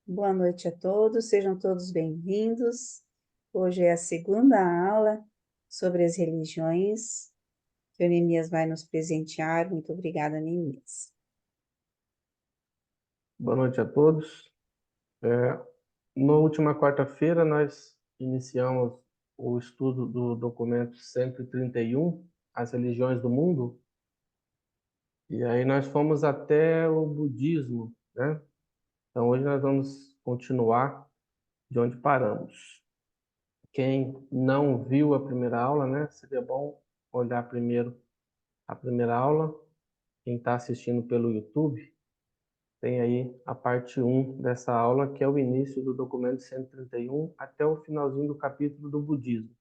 Boa noite a todos, sejam todos bem-vindos. Hoje é a segunda aula sobre as religiões que o Neemias vai nos presentear. Muito obrigada, Neemias. Boa noite a todos. Na última quarta-feira, nós iniciamos o estudo do documento 131, As Religiões do Mundo, e aí nós fomos até o budismo, né? Então, hoje nós vamos continuar de onde paramos. Quem não viu a primeira aula, né? Seria bom olhar primeiro a primeira aula. Quem está assistindo pelo YouTube, tem aí a parte 1 dessa aula, que é o início do documento 131 até o finalzinho do capítulo do budismo.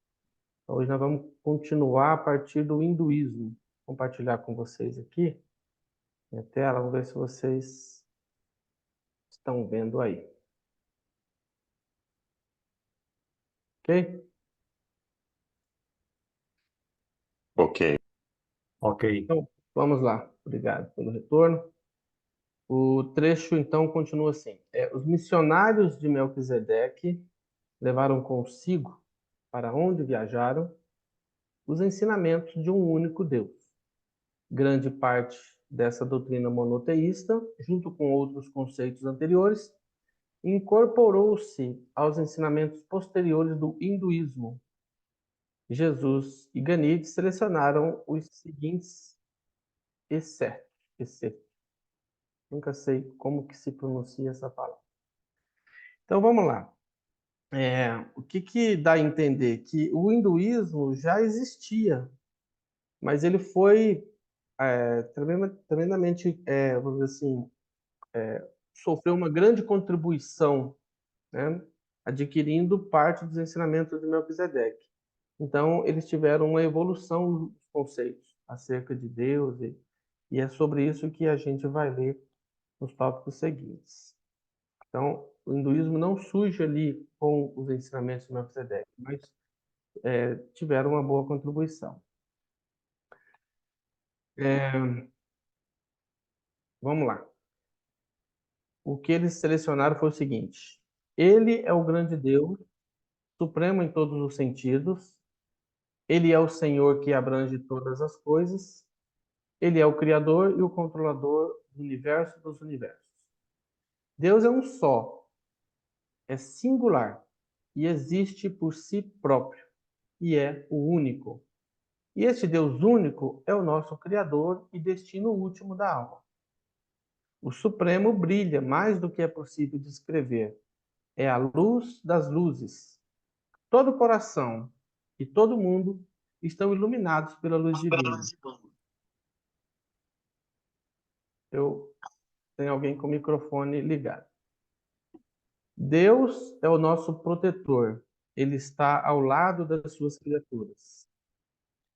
Então, hoje nós vamos continuar a partir do hinduísmo. Vou compartilhar com vocês aqui minha tela, vamos ver se vocês estão vendo aí. Ok? Ok. Ok. Então, vamos lá. Obrigado pelo retorno. O trecho, então, continua assim. Os missionários de Melquisedeque levaram consigo, para onde viajaram, os ensinamentos de um único Deus. Grande parte dessa doutrina monoteísta, junto com outros conceitos anteriores, incorporou-se aos ensinamentos posteriores do hinduísmo. Jesus e Ganide selecionaram os seguintes excertos. Nunca sei como que se pronuncia essa palavra. Então vamos lá. O que dá a entender? Que o hinduísmo já existia, mas ele foi tremendamente, vamos dizer assim, sofreu uma grande contribuição, né, adquirindo parte dos ensinamentos de Melquisedeque. Então, eles tiveram uma evolução nos conceitos acerca de Deus, e é sobre isso que a gente vai ler nos tópicos seguintes. Então, o hinduísmo não surge ali com os ensinamentos de Melquisedeque, mas tiveram uma boa contribuição. Vamos lá. O que eles selecionaram foi o seguinte: ele é o grande Deus, supremo em todos os sentidos. Ele é o Senhor que abrange todas as coisas. Ele é o Criador e o controlador do universo dos universos. Deus é um só, é singular e existe por si próprio, e é o único. E este Deus único é o nosso Criador e destino último da alma. O Supremo brilha mais do que é possível descrever. É a luz das luzes. Todo coração e todo mundo estão iluminados pela luz divina. Eu tenho alguém com o microfone ligado. Deus é o nosso protetor. Ele está ao lado das suas criaturas.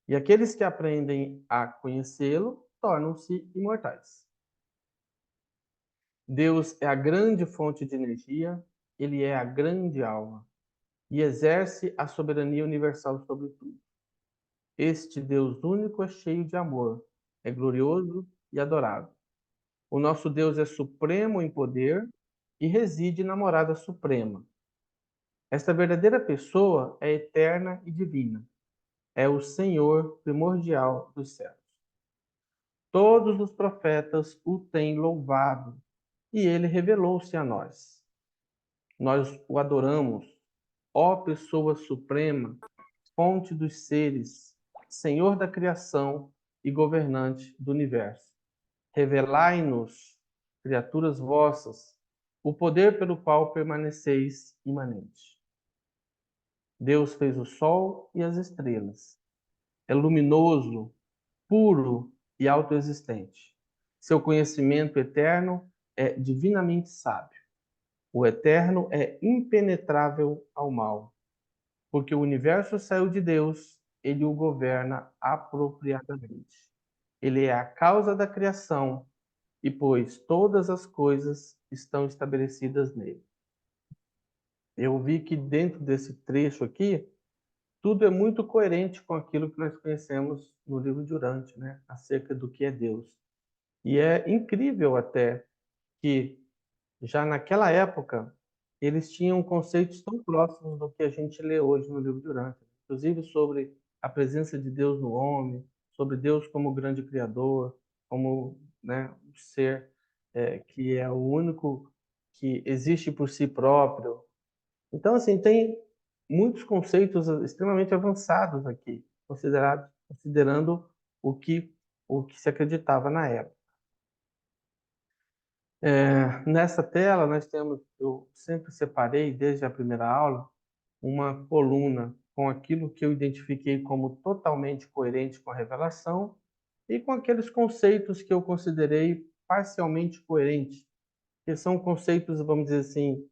E aqueles que aprendem a conhecê-lo tornam-se imortais. Deus é a grande fonte de energia, ele é a grande alma e exerce a soberania universal sobre tudo. Este Deus único é cheio de amor, é glorioso e adorável. O nosso Deus é supremo em poder e reside na morada suprema. Esta verdadeira pessoa é eterna e divina. É o Senhor primordial dos céus. Todos os profetas o têm louvado e ele revelou-se a nós. Nós o adoramos, ó pessoa suprema, fonte dos seres, Senhor da criação e governante do universo. Revelai-nos, criaturas vossas, o poder pelo qual permaneceis imanente. Deus fez o sol e as estrelas. É luminoso, puro e autoexistente. Seu conhecimento eterno é divinamente sábio. O eterno é impenetrável ao mal. Porque o universo saiu de Deus, ele o governa apropriadamente. Ele é a causa da criação, e pois todas as coisas estão estabelecidas nele. Eu vi que dentro desse trecho aqui, tudo é muito coerente com aquilo que nós conhecemos no livro de Urante, né? Acerca do que é Deus. E é incrível até que, já naquela época, eles tinham conceitos tão próximos do que a gente lê hoje no livro de Urântia, inclusive sobre a presença de Deus no homem, sobre Deus como grande criador, como, né, um ser que é o único que existe por si próprio. Então, assim, tem muitos conceitos extremamente avançados aqui, considerando o que, o que se acreditava na época. Nessa tela, eu sempre separei, desde a primeira aula, uma coluna com aquilo que eu identifiquei como totalmente coerente com a revelação e com aqueles conceitos que eu considerei parcialmente coerentes, que são conceitos, vamos dizer assim,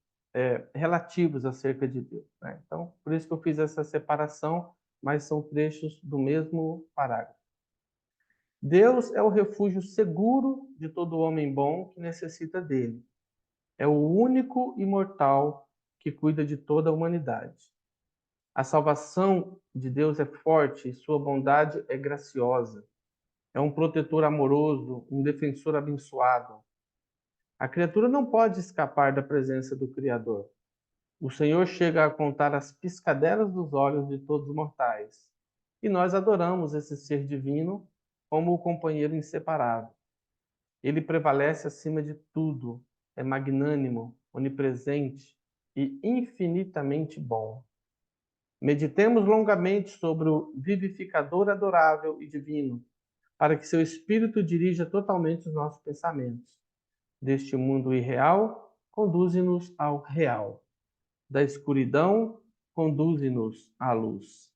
relativos acerca de Deus, né? Então, por isso que eu fiz essa separação, mas são trechos do mesmo parágrafo. Deus é o refúgio seguro de todo homem bom que necessita dele. É o único imortal que cuida de toda a humanidade. A salvação de Deus é forte e sua bondade é graciosa. É um protetor amoroso, um defensor abençoado. A criatura não pode escapar da presença do Criador. O Senhor chega a contar as piscadelas dos olhos de todos os mortais. E nós adoramos esse ser divino como o companheiro inseparável. Ele prevalece acima de tudo, é magnânimo, onipresente e infinitamente bom. Meditemos longamente sobre o vivificador adorável e divino, para que seu espírito dirija totalmente os nossos pensamentos. Deste mundo irreal, conduze-nos ao real. Da escuridão, conduze-nos à luz.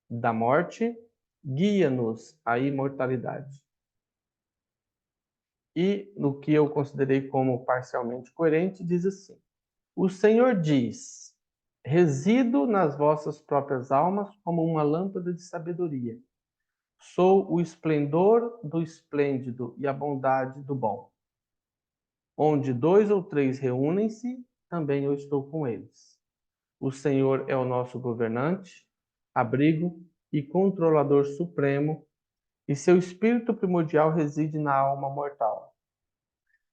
Da morte, guia-nos à imortalidade. E, no que eu considerei como parcialmente coerente, diz assim: o Senhor diz: resido nas vossas próprias almas como uma lâmpada de sabedoria. Sou o esplendor do esplêndido e a bondade do bom. Onde 2 ou 3 reúnem-se, também eu estou com eles. O Senhor é o nosso governante, abrigo e controlador supremo, e seu espírito primordial reside na alma mortal.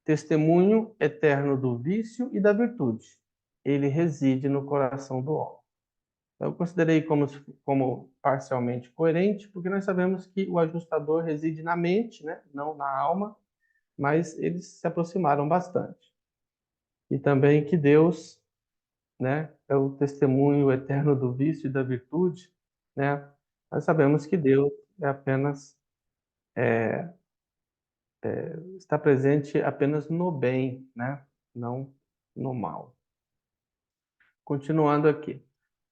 Testemunho eterno do vício e da virtude. Ele reside no coração do homem. Então, eu considerei como parcialmente coerente, porque nós sabemos que o ajustador reside na mente, né? Não na alma, mas eles se aproximaram bastante. E também que Deus, né, é o testemunho eterno do vício e da virtude, né? Nós sabemos que Deus é apenas está presente apenas no bem, né? Não no mal. Continuando aqui.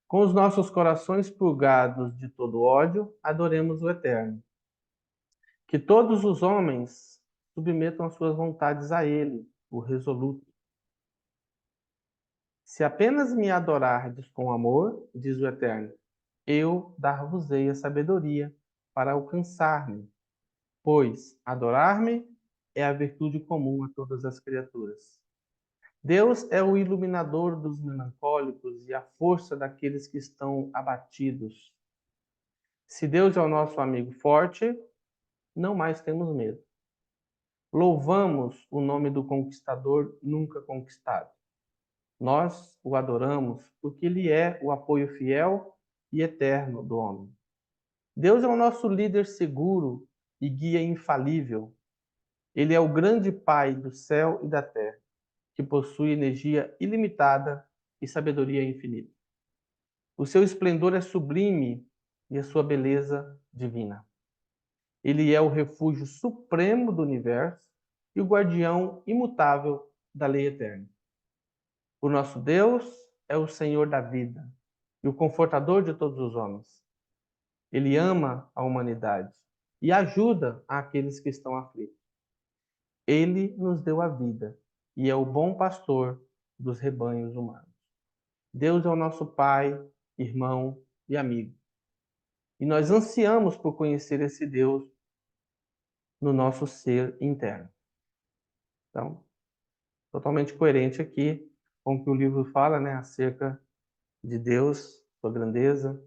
Com os nossos corações purgados de todo ódio, adoremos o Eterno. Que todos os homens submetam as suas vontades a Ele, o resoluto. Se apenas me adorardes com amor, diz o Eterno, eu dar-vos-ei a sabedoria para alcançar-me, pois adorar-me é a virtude comum a todas as criaturas. Deus é o iluminador dos melancólicos e a força daqueles que estão abatidos. Se Deus é o nosso amigo forte, não mais temos medo. Louvamos o nome do conquistador nunca conquistado. Nós o adoramos porque ele é o apoio fiel e eterno do homem. Deus é o nosso líder seguro e guia infalível. Ele é o grande Pai do céu e da terra, que possui energia ilimitada e sabedoria infinita. O seu esplendor é sublime e a sua beleza divina. Ele é o refúgio supremo do universo e o guardião imutável da lei eterna. O nosso Deus é o Senhor da vida e o confortador de todos os homens. Ele ama a humanidade e ajuda aqueles que estão aflitos. Ele nos deu a vida e é o bom pastor dos rebanhos humanos. Deus é o nosso Pai, irmão e amigo. E nós ansiamos por conhecer esse Deus no nosso ser interno. Então, totalmente coerente aqui com o que o livro fala, né, acerca de Deus, sua grandeza,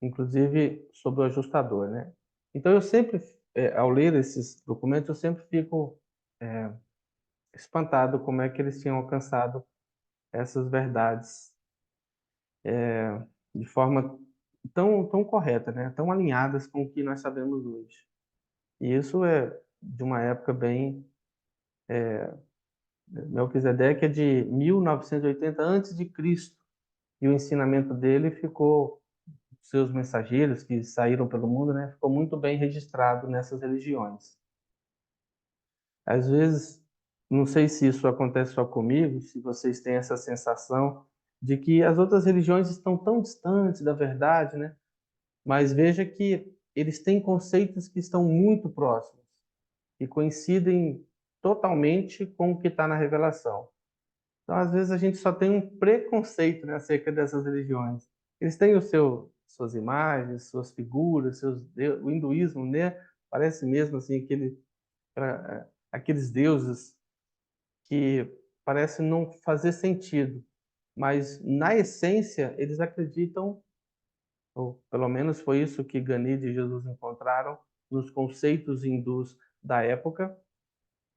inclusive sobre o ajustador, né? Então eu sempre, ao ler esses documentos, eu sempre fico espantado como é que eles tinham alcançado essas verdades de forma tão correta, né? Tão alinhadas com o que nós sabemos hoje. E isso é de uma época bem... Melquisedeque é de 1980 a.C., e o ensinamento dele ficou, seus mensageiros que saíram pelo mundo, né? Ficou muito bem registrado nessas religiões. Às vezes, não sei se isso acontece só comigo, se vocês têm essa sensação de que as outras religiões estão tão distantes da verdade, né? Mas veja que eles têm conceitos que estão muito próximos, que coincidem totalmente com o que está na revelação. Então, às vezes, a gente só tem um preconceito, né, acerca dessas religiões. Eles têm suas imagens, suas figuras, o hinduísmo, né? Parece mesmo assim aqueles deuses que parecem não fazer sentido, mas na essência eles acreditam, ou pelo menos foi isso que Ganida e Jesus encontraram nos conceitos hindus da época,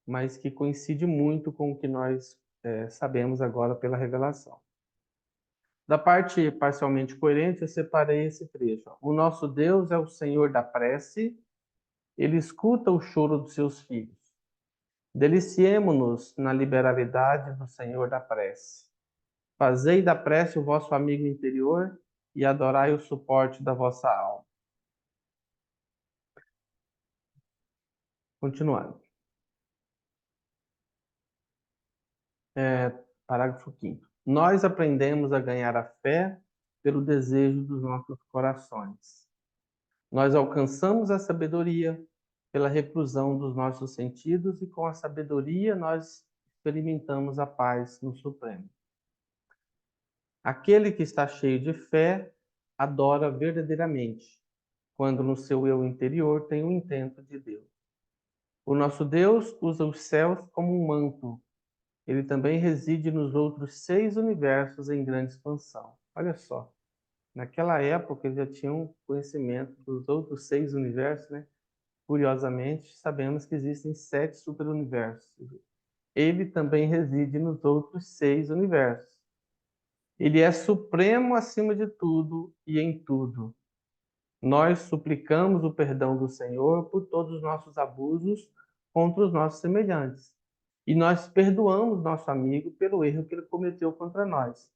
mas que coincide muito com o que nós sabemos agora pela revelação. Da parte parcialmente coerente, eu separei esse trecho. O nosso Deus é o Senhor da prece, ele escuta o choro dos seus filhos. Deliciemo-nos na liberalidade do Senhor da prece. Fazei da prece o vosso amigo interior e adorai o suporte da vossa alma. Continuando. Parágrafo 5º. Nós aprendemos a ganhar a fé pelo desejo dos nossos corações. Nós alcançamos a sabedoria pela reclusão dos nossos sentidos e com a sabedoria nós experimentamos a paz no Supremo. Aquele que está cheio de fé adora verdadeiramente, quando no seu eu interior tem o intento de Deus. O nosso Deus usa os céus como um manto. Ele também reside nos outros 6 universos em grande expansão. Olha só, naquela época eles já tinham conhecimento dos outros 6 universos, né? Curiosamente, sabemos que existem 7 superuniversos. Ele também reside nos outros 6 universos. Ele é supremo acima de tudo e em tudo. Nós suplicamos o perdão do Senhor por todos os nossos abusos contra os nossos semelhantes. E nós perdoamos nosso amigo pelo erro que ele cometeu contra nós.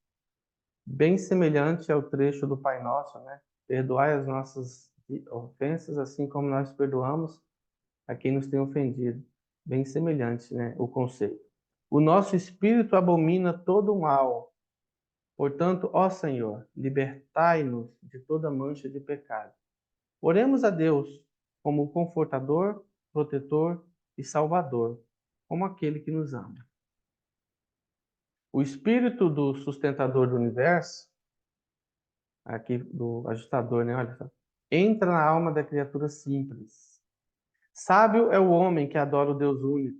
Bem semelhante ao trecho do Pai Nosso, né? Perdoai as nossas ofensas, assim como nós perdoamos a quem nos tem ofendido. Bem semelhante, né? O conceito. O nosso espírito abomina todo o mal. Portanto, ó Senhor, libertai-nos de toda mancha de pecado. Oremos a Deus como confortador, protetor e salvador, como aquele que nos ama. O espírito do sustentador do universo, aqui do ajustador, né? Olha só, entra na alma da criatura simples. Sábio é o homem que adora o Deus único.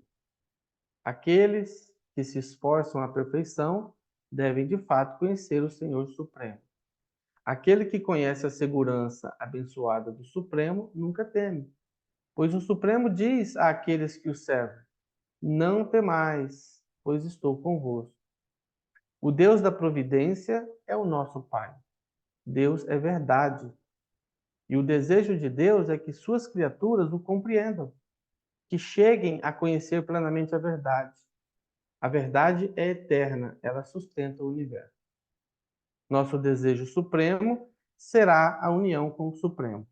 Aqueles que se esforçam à perfeição devem de fato conhecer o Senhor Supremo. Aquele que conhece a segurança abençoada do Supremo nunca teme, pois o Supremo diz àqueles que o servem: não temais, pois estou convosco. O Deus da providência é o nosso Pai. Deus é verdade. E o desejo de Deus é que suas criaturas o compreendam, que cheguem a conhecer plenamente a verdade. A verdade é eterna, ela sustenta o universo. Nosso desejo supremo será a união com o Supremo.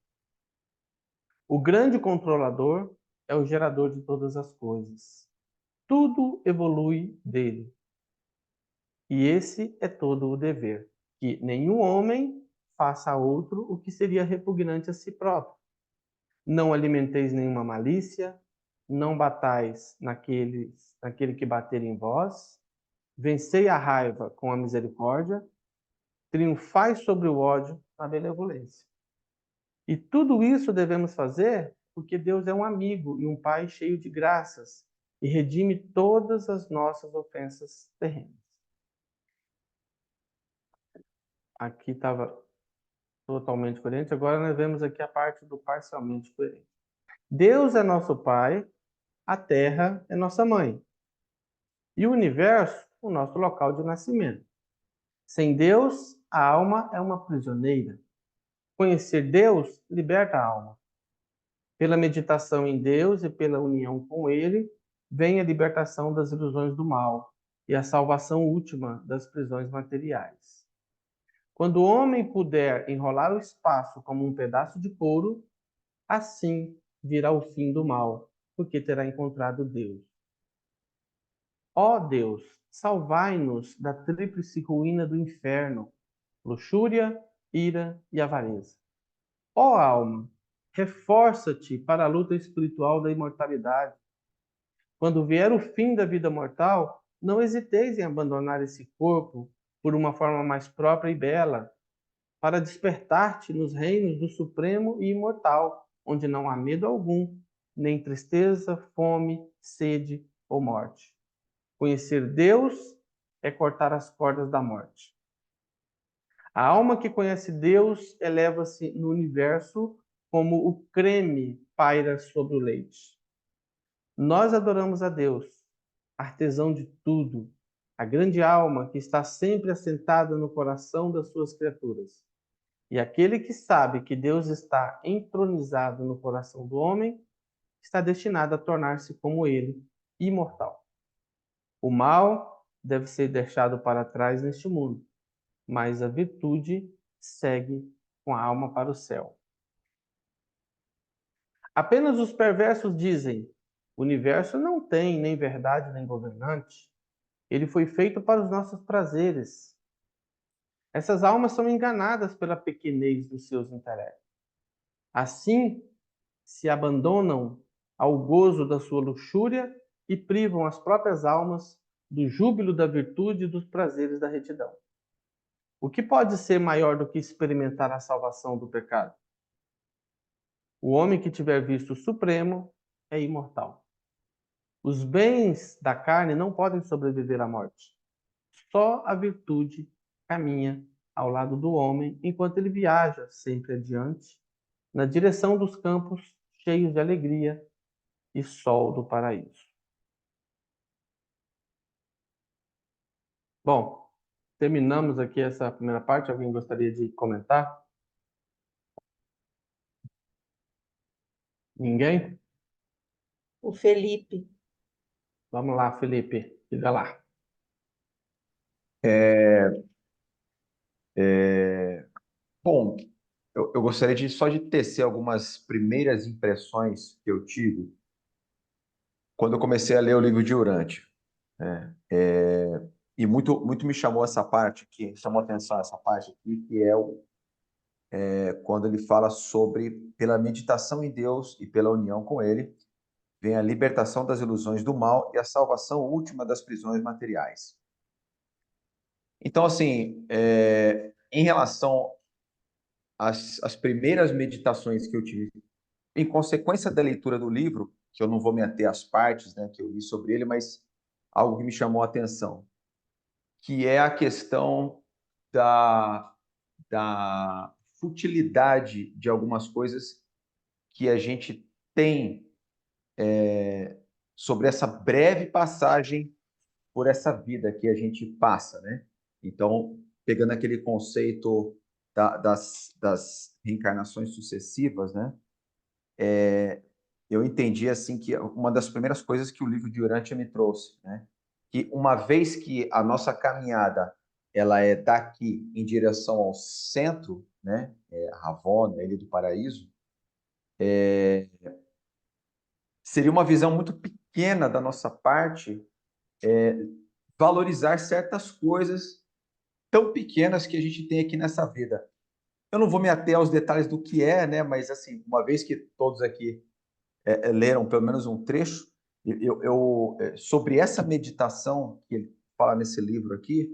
O grande controlador é o gerador de todas as coisas. Tudo evolui dele. E esse é todo o dever, que nenhum homem faça a outro o que seria repugnante a si próprio. Não alimenteis nenhuma malícia, não batais naquele que bater em vós, vencei a raiva com a misericórdia, triunfai sobre o ódio na benevolência. E tudo isso devemos fazer porque Deus é um amigo e um Pai cheio de graças e redime todas as nossas ofensas terrenas. Aqui estava totalmente coerente, agora nós vemos aqui a parte do parcialmente coerente. Deus é nosso Pai, a Terra é nossa mãe. E o universo o nosso local de nascimento. Sem Deus, a alma é uma prisioneira. Conhecer Deus liberta a alma. Pela meditação em Deus e pela união com Ele, vem a libertação das ilusões do mal e a salvação última das prisões materiais. Quando o homem puder enrolar o espaço como um pedaço de couro, assim virá o fim do mal, porque terá encontrado Deus. Ó Deus, salvai-nos da tríplice ruína do inferno, luxúria, ira e avareza. Ó alma, reforça-te para a luta espiritual da imortalidade. Quando vier o fim da vida mortal, não hesiteis em abandonar esse corpo por uma forma mais própria e bela, para despertar-te nos reinos do Supremo e Imortal, onde não há medo algum, nem tristeza, fome, sede ou morte. Conhecer Deus é cortar as cordas da morte. A alma que conhece Deus eleva-se no universo como o creme paira sobre o leite. Nós adoramos a Deus, artesão de tudo, a grande alma que está sempre assentada no coração das suas criaturas. E aquele que sabe que Deus está entronizado no coração do homem, está destinado a tornar-se como ele, imortal. O mal deve ser deixado para trás neste mundo, mas a virtude segue com a alma para o céu. Apenas os perversos dizem: o universo não tem nem verdade nem governante. Ele foi feito para os nossos prazeres. Essas almas são enganadas pela pequenez dos seus intelectos. Assim, se abandonam ao gozo da sua luxúria e privam as próprias almas do júbilo da virtude e dos prazeres da retidão. O que pode ser maior do que experimentar a salvação do pecado? O homem que tiver visto o Supremo é imortal. Os bens da carne não podem sobreviver à morte. Só a virtude caminha ao lado do homem enquanto ele viaja sempre adiante, na direção dos campos cheios de alegria e sol do paraíso. Bom, terminamos aqui essa primeira parte. Alguém gostaria de comentar? Ninguém? O Felipe. Vamos lá, Felipe. Diga lá. Bom, eu gostaria só de tecer algumas primeiras impressões que eu tive quando eu comecei a ler o livro de Urântia, né? E muito me chamou essa parte aqui, chamou atenção essa parte aqui, que quando ele fala sobre, pela meditação em Deus e pela união com Ele, vem a libertação das ilusões do mal e a salvação última das prisões materiais. Então, assim, em relação às primeiras meditações que eu tive, em consequência da leitura do livro, que eu não vou me ater às partes, né, que eu li sobre ele, mas algo que me chamou a atenção, que é a questão da futilidade de algumas coisas que a gente tem sobre essa breve passagem por essa vida que a gente passa, né? Então, pegando aquele conceito das reencarnações sucessivas, né? Eu entendi assim que uma das primeiras coisas que o livro de Urântia me trouxe, né? Que uma vez que a nossa caminhada ela é daqui em direção ao centro, né? Ravonna, Ilha do Paraíso, seria uma visão muito pequena da nossa parte valorizar certas coisas tão pequenas que a gente tem aqui nessa vida. Eu não vou me ater aos detalhes do que é, né? Mas assim, uma vez que todos aqui leram pelo menos um trecho, sobre essa meditação que ele fala nesse livro aqui,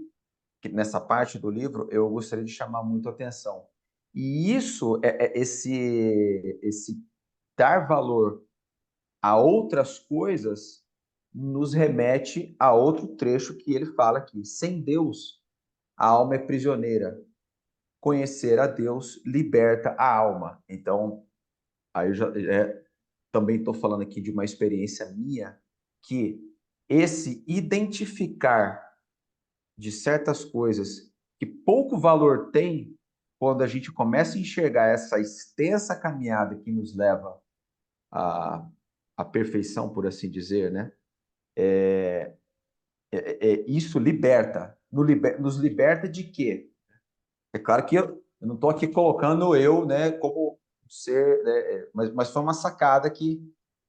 nessa parte do livro, eu gostaria de chamar muito a atenção. E isso, esse dar valor a outras coisas, nos remete a outro trecho que ele fala aqui. Sem Deus, a alma é prisioneira. Conhecer a Deus liberta a alma. Então, aí eu já também estou falando aqui de uma experiência minha, que esse identificar de certas coisas que pouco valor tem quando a gente começa a enxergar essa extensa caminhada que nos leva à perfeição, por assim dizer, né? Isso liberta, nos liberta de quê? É claro que eu não estou aqui colocando eu, né, como ser, né, mas foi uma sacada que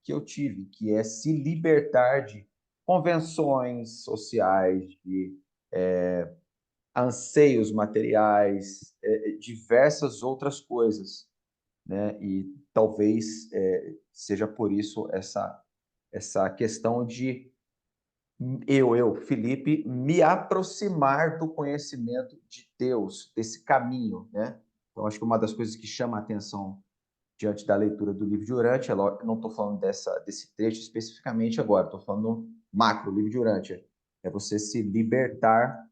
eu tive, que é se libertar de convenções sociais, de anseios materiais, diversas outras coisas, né? E talvez seja por isso essa questão de Felipe, me aproximar do conhecimento de Deus, desse caminho, né? Então, acho que uma das coisas que chama a atenção diante da leitura do livro de Urântia, eu não estou falando desse trecho especificamente agora, estou falando no macro, livro de Urântia, é você se libertar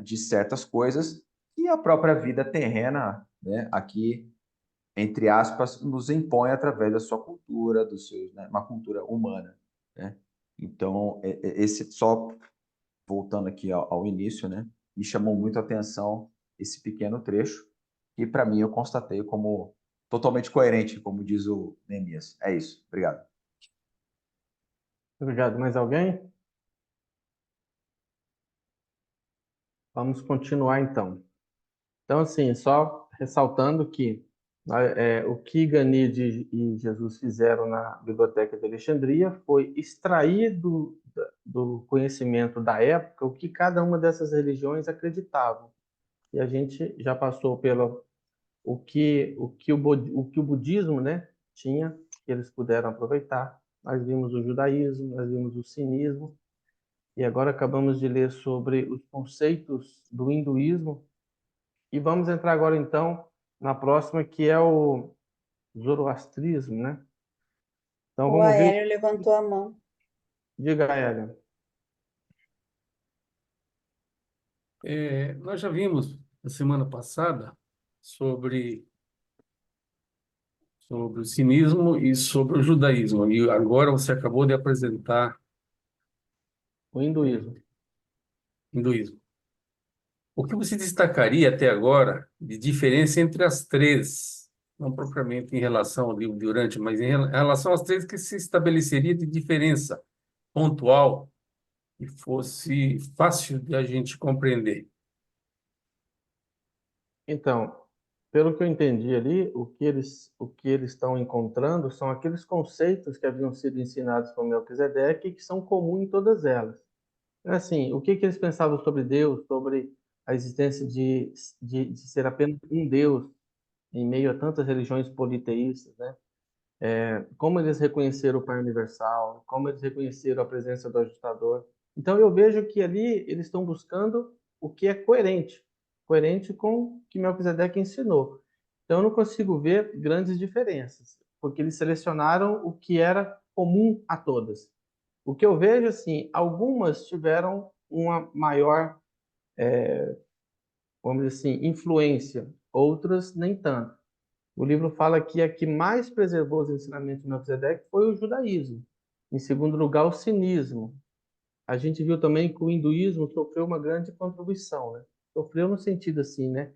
de certas coisas que a própria vida terrena, né, aqui, entre aspas, nos impõe através da sua cultura, dos seus, né, uma cultura humana, né? Então, esse só voltando aqui ao início, né, me chamou muito a atenção esse pequeno trecho, que para mim eu constatei como totalmente coerente, como diz o Neemias. É isso. Obrigado. Obrigado. Mais alguém? Vamos continuar então. Então, assim, só ressaltando que o que Ganide e Jesus fizeram na Biblioteca de Alexandria foi extrair do conhecimento da época o que cada uma dessas religiões acreditavam. E a gente já passou pelo o que o budismo, né, tinha, que eles puderam aproveitar. Nós vimos o judaísmo, nós vimos o cinismo, e agora acabamos de ler sobre os conceitos do hinduísmo. E vamos entrar agora, então, na próxima, que é o zoroastrismo, né? Então, O vamos ver. Aéreo levantou a mão. Diga, Ellen. Nós já vimos na semana passada sobre, sobre o cinismo e sobre o judaísmo. E agora você acabou de apresentar O hinduísmo. o hinduísmo. O que você destacaria até agora de diferença entre as três? Não propriamente em relação ao livro de Urântia, mas em relação às três que se estabeleceria de diferença pontual e fosse fácil de a gente compreender. Então, pelo que eu entendi ali, o que eles estão encontrando são aqueles conceitos que haviam sido ensinados por Melquisedeque e que são comuns em todas elas. Assim, o que eles pensavam sobre Deus, sobre a existência de ser apenas um Deus em meio a tantas religiões politeístas, né? Como eles reconheceram o Pai Universal, como eles reconheceram a presença do ajustador. Então eu vejo que ali eles estão buscando o que é coerente com o que Melquisedeque ensinou. Então eu não consigo ver grandes diferenças, porque eles selecionaram o que era comum a todas. O que eu vejo, assim, algumas tiveram uma maior, vamos dizer assim, influência, outras nem tanto. O livro fala que a que mais preservou os ensinamentos de Melquisedeque foi o judaísmo. Em segundo lugar, o cinismo. A gente viu também que o hinduísmo sofreu uma grande contribuição, né? Sofreu no sentido assim, né?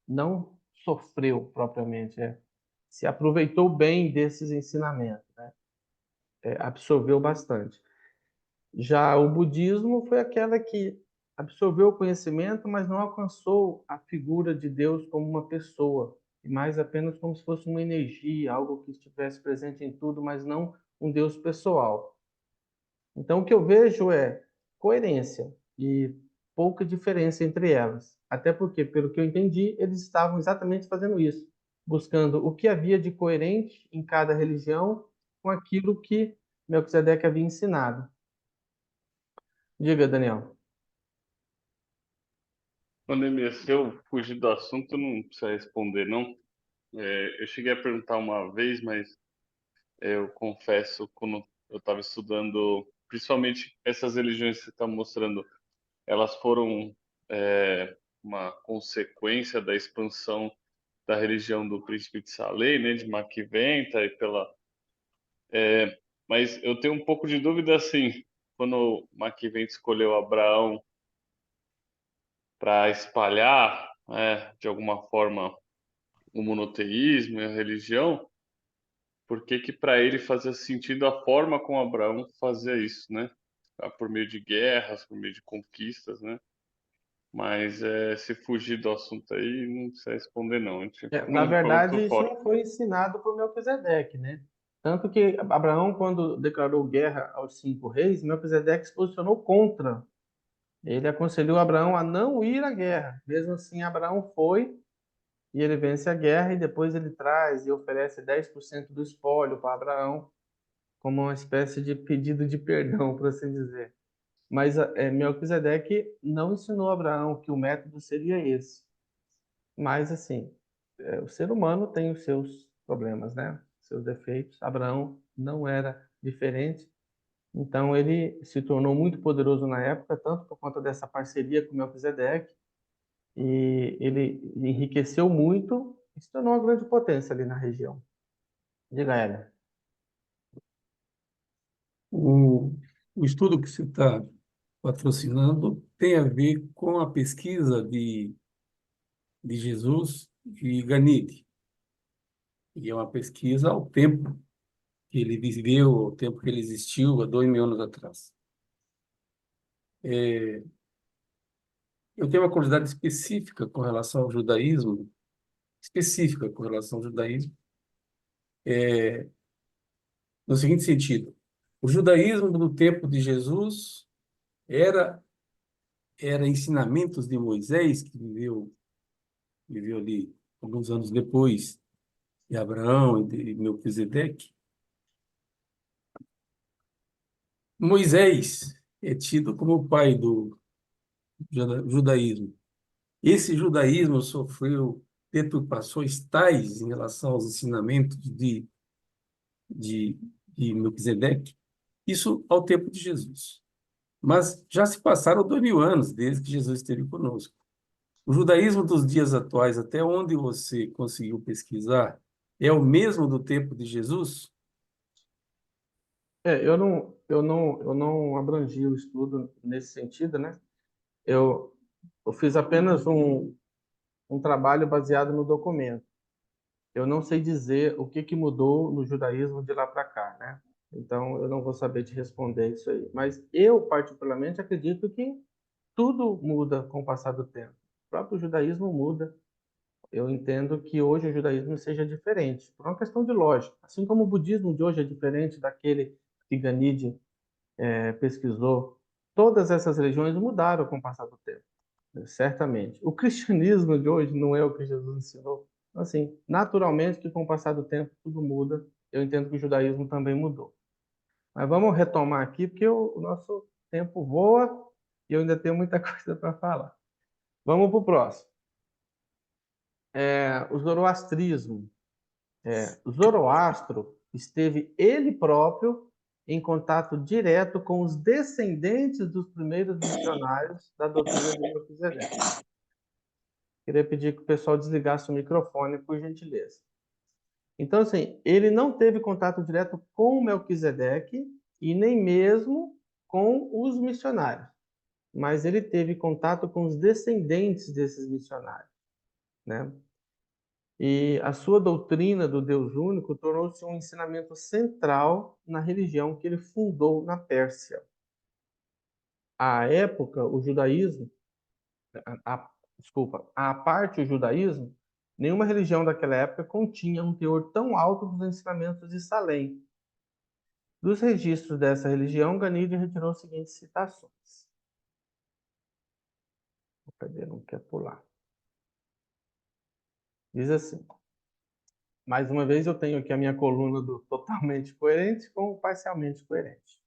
Não sofreu propriamente, se aproveitou bem desses ensinamentos, né? Absorveu bastante. Já o budismo foi aquela que absorveu o conhecimento, mas não alcançou a figura de Deus como uma pessoa, e mais apenas como se fosse uma energia, algo que estivesse presente em tudo, mas não um Deus pessoal. Então, o que eu vejo é coerência e pouca diferença entre elas. Até porque, pelo que eu entendi, eles estavam exatamente fazendo isso, buscando o que havia de coerente em cada religião com aquilo que Melquisedeque havia ensinado. Diga, Daniel. Pandemia, se eu fugir do assunto, não precisa responder, não. Eu cheguei a perguntar uma vez, mas eu confesso, quando eu estava estudando, principalmente essas religiões que você está mostrando, elas foram uma consequência da expansão da religião do Príncipe de Salé, né, de Maquiventa, mas eu tenho um pouco de dúvida, assim, quando Maquiavelo escolheu Abraão para espalhar, de alguma forma, o monoteísmo e a religião, por que para ele fazia sentido a forma como Abraão fazia isso, né? Por meio de guerras, por meio de conquistas, né? Mas se fugir do assunto aí, não precisa responder, não. A gente Na falou verdade, por isso fora. não foi ensinado por Melquisedeque, né? Tanto que Abraão, quando declarou guerra aos 5 reis, Melquisedeque se posicionou contra. Ele aconselhou Abraão a não ir à guerra. Mesmo assim, Abraão foi e ele vence a guerra e depois ele traz e oferece 10% do espólio para Abraão como uma espécie de pedido de perdão, por assim dizer. Mas Melquisedeque não ensinou a Abraão que o método seria esse. Mas, assim, o ser humano tem os seus problemas, né? Seus defeitos. Abraão não era diferente. Então, ele se tornou muito poderoso na época, tanto por conta dessa parceria com Melquisedeque, e ele enriqueceu muito e se tornou uma grande potência ali na região. Diga, Ellen. O, o estudo que você está patrocinando tem a ver com a pesquisa de Jesus e Ganide. E é uma pesquisa ao tempo que ele viveu, ao tempo que ele existiu, há 2.000 anos atrás. Eu tenho uma curiosidade específica com relação ao judaísmo, específica com relação ao judaísmo, no seguinte sentido: o judaísmo do tempo de Jesus era ensinamentos de Moisés, que viveu ali alguns anos depois de Abraão e de Melquisedeque. Moisés é tido como o pai do judaísmo. Esse judaísmo sofreu deturpações tais em relação aos ensinamentos de, de Melquisedeque, isso ao tempo de Jesus. Mas já se passaram 2.000 anos desde que Jesus esteve conosco. O judaísmo dos dias atuais, até onde você conseguiu pesquisar, é o mesmo do tempo de Jesus? Eu não abrangi o estudo nesse sentido, né? Eu fiz apenas um trabalho baseado no documento. Eu não sei dizer o que mudou no judaísmo de lá para cá, né? Então, eu não vou saber te responder isso aí. Mas eu, particularmente, acredito que tudo muda com o passar do tempo. O próprio judaísmo muda. Eu entendo que hoje o judaísmo seja diferente, por uma questão de lógica. Assim como o budismo de hoje é diferente daquele que Ganide pesquisou, todas essas religiões mudaram com o passar do tempo, né? Certamente. O cristianismo de hoje não é o que Jesus ensinou. Assim, naturalmente que com o passar do tempo tudo muda. Eu entendo que o judaísmo também mudou. Mas vamos retomar aqui, porque o nosso tempo voa e eu ainda tenho muita coisa para falar. Vamos para o próximo. O zoroastrismo. Zoroastro esteve ele próprio em contato direto com os descendentes dos primeiros missionários da doutrina de Melquisedeque. Queria pedir que o pessoal desligasse o microfone, por gentileza. Então, assim, ele não teve contato direto com Melquisedeque e nem mesmo com os missionários, mas ele teve contato com os descendentes desses missionários, né? E a sua doutrina do Deus único tornou-se um ensinamento central na religião que ele fundou na Pérsia. À época, o judaísmo, à parte o judaísmo, nenhuma religião daquela época continha um teor tão alto dos ensinamentos de Salém. Dos registros dessa religião, Ganide retirou as seguintes citações. Cadê? Não quer pular. Diz assim: mais uma vez eu tenho aqui a minha coluna do totalmente coerente com o parcialmente coerente.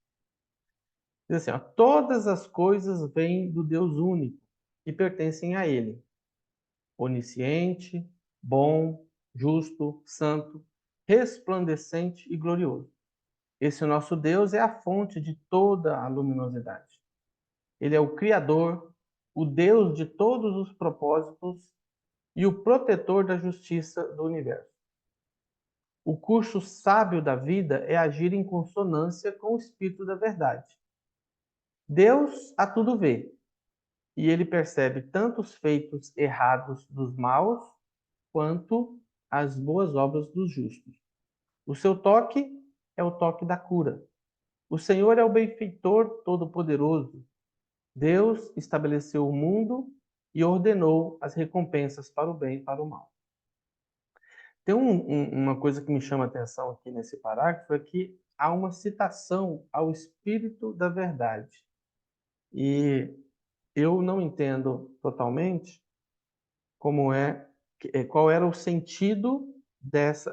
Diz assim, ó, todas as coisas vêm do Deus único e pertencem a Ele. Onisciente, bom, justo, santo, resplandecente e glorioso. Esse nosso Deus é a fonte de toda a luminosidade. Ele é o Criador, o Deus de todos os propósitos e o protetor da justiça do universo. O curso sábio da vida é agir em consonância com o Espírito da verdade. Deus a tudo vê, e ele percebe tanto os feitos errados dos maus, quanto as boas obras dos justos. O seu toque é o toque da cura. O Senhor é o benfeitor todo-poderoso. Deus estabeleceu o mundo e ordenou as recompensas para o bem e para o mal. Tem uma coisa que me chama a atenção aqui nesse parágrafo, é que há uma citação ao Espírito da Verdade. E eu não entendo totalmente qual era o sentido desse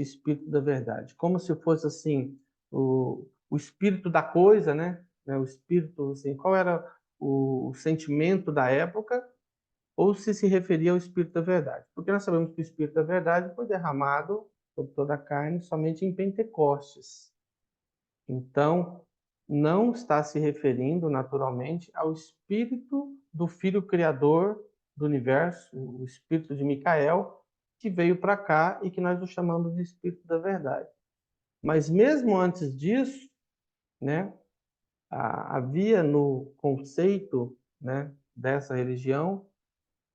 Espírito da Verdade. Como se fosse assim, o espírito da coisa, né? O espírito, assim, qual era o sentimento da época, ou se referia ao Espírito da Verdade. Porque nós sabemos que o Espírito da Verdade foi derramado sobre toda a carne somente em Pentecostes. Então, não está se referindo naturalmente ao Espírito do Filho Criador do universo, o Espírito de Micael, que veio para cá e que nós o chamamos de Espírito da Verdade. Mas mesmo antes disso, né, havia no conceito, né, dessa religião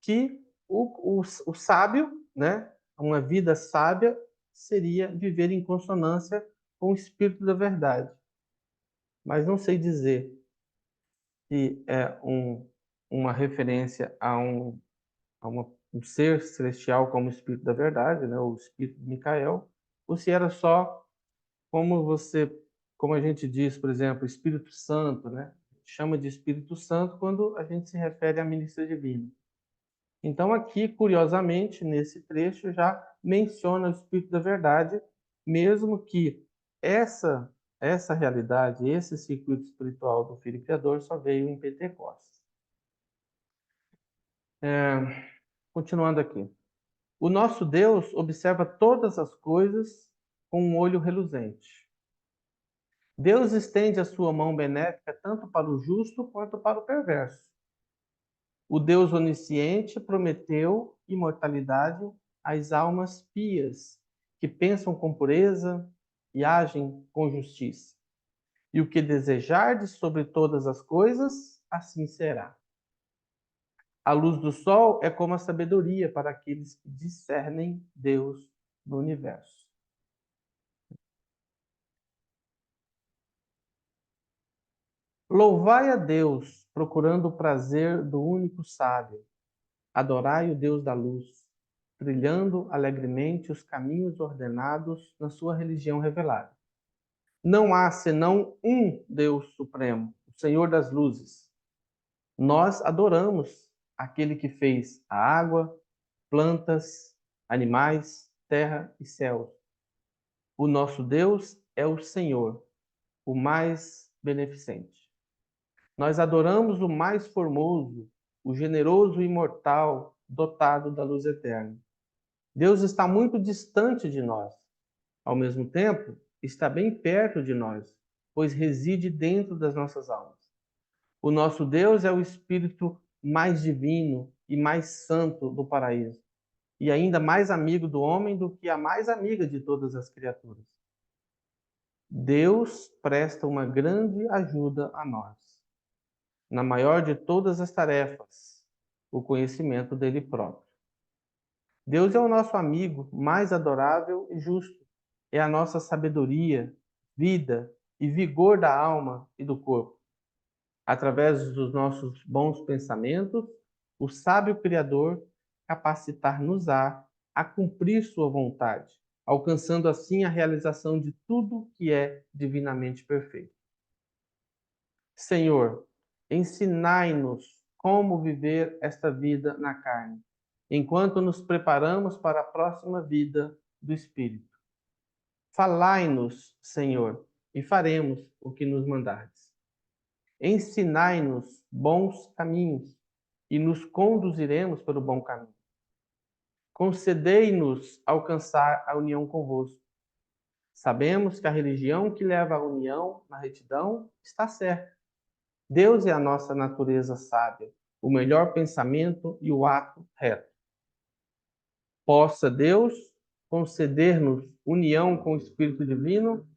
que o sábio, né, uma vida sábia, seria viver em consonância com o Espírito da Verdade. Mas não sei dizer se é uma referência um ser celestial como o Espírito da Verdade, né, o Espírito de Micael, ou se era só como a gente diz, por exemplo, Espírito Santo, né? Chama de Espírito Santo quando a gente se refere à ministra divina. Então, aqui, curiosamente, nesse trecho, já menciona o Espírito da Verdade, mesmo que essa realidade, esse circuito espiritual do Filho Criador só veio em Pentecostes. Continuando aqui. O nosso Deus observa todas as coisas com um olho reluzente. Deus estende a sua mão benéfica tanto para o justo quanto para o perverso. O Deus onisciente prometeu imortalidade às almas pias, que pensam com pureza e agem com justiça. E o que desejardes sobre todas as coisas, assim será. A luz do sol é como a sabedoria para aqueles que discernem Deus no universo. Louvai a Deus, procurando o prazer do único sábio. Adorai o Deus da luz, trilhando alegremente os caminhos ordenados na sua religião revelada. Não há senão um Deus supremo, o Senhor das luzes. Nós adoramos aquele que fez a água, plantas, animais, terra e céus. O nosso Deus é o Senhor, o mais beneficente. Nós adoramos o mais formoso, o generoso e imortal, dotado da luz eterna. Deus está muito distante de nós. Ao mesmo tempo, está bem perto de nós, pois reside dentro das nossas almas. O nosso Deus é o Espírito mais divino e mais santo do paraíso, e ainda mais amigo do homem do que a mais amiga de todas as criaturas. Deus presta uma grande ajuda a nós, na maior de todas as tarefas, o conhecimento dele próprio. Deus é o nosso amigo mais adorável e justo. É a nossa sabedoria, vida e vigor da alma e do corpo. Através dos nossos bons pensamentos, o sábio Criador capacitar-nos-á a cumprir sua vontade, alcançando assim a realização de tudo que é divinamente perfeito. Senhor, ensinai-nos como viver esta vida na carne, enquanto nos preparamos para a próxima vida do Espírito. Falai-nos, Senhor, e faremos o que nos mandardes. Ensinai-nos bons caminhos e nos conduziremos pelo bom caminho. Concedei-nos alcançar a união convosco. Sabemos que a religião que leva à união na retidão está certa. Deus é a nossa natureza sábia, o melhor pensamento e o ato reto. Possa Deus conceder-nos união com o Espírito Divino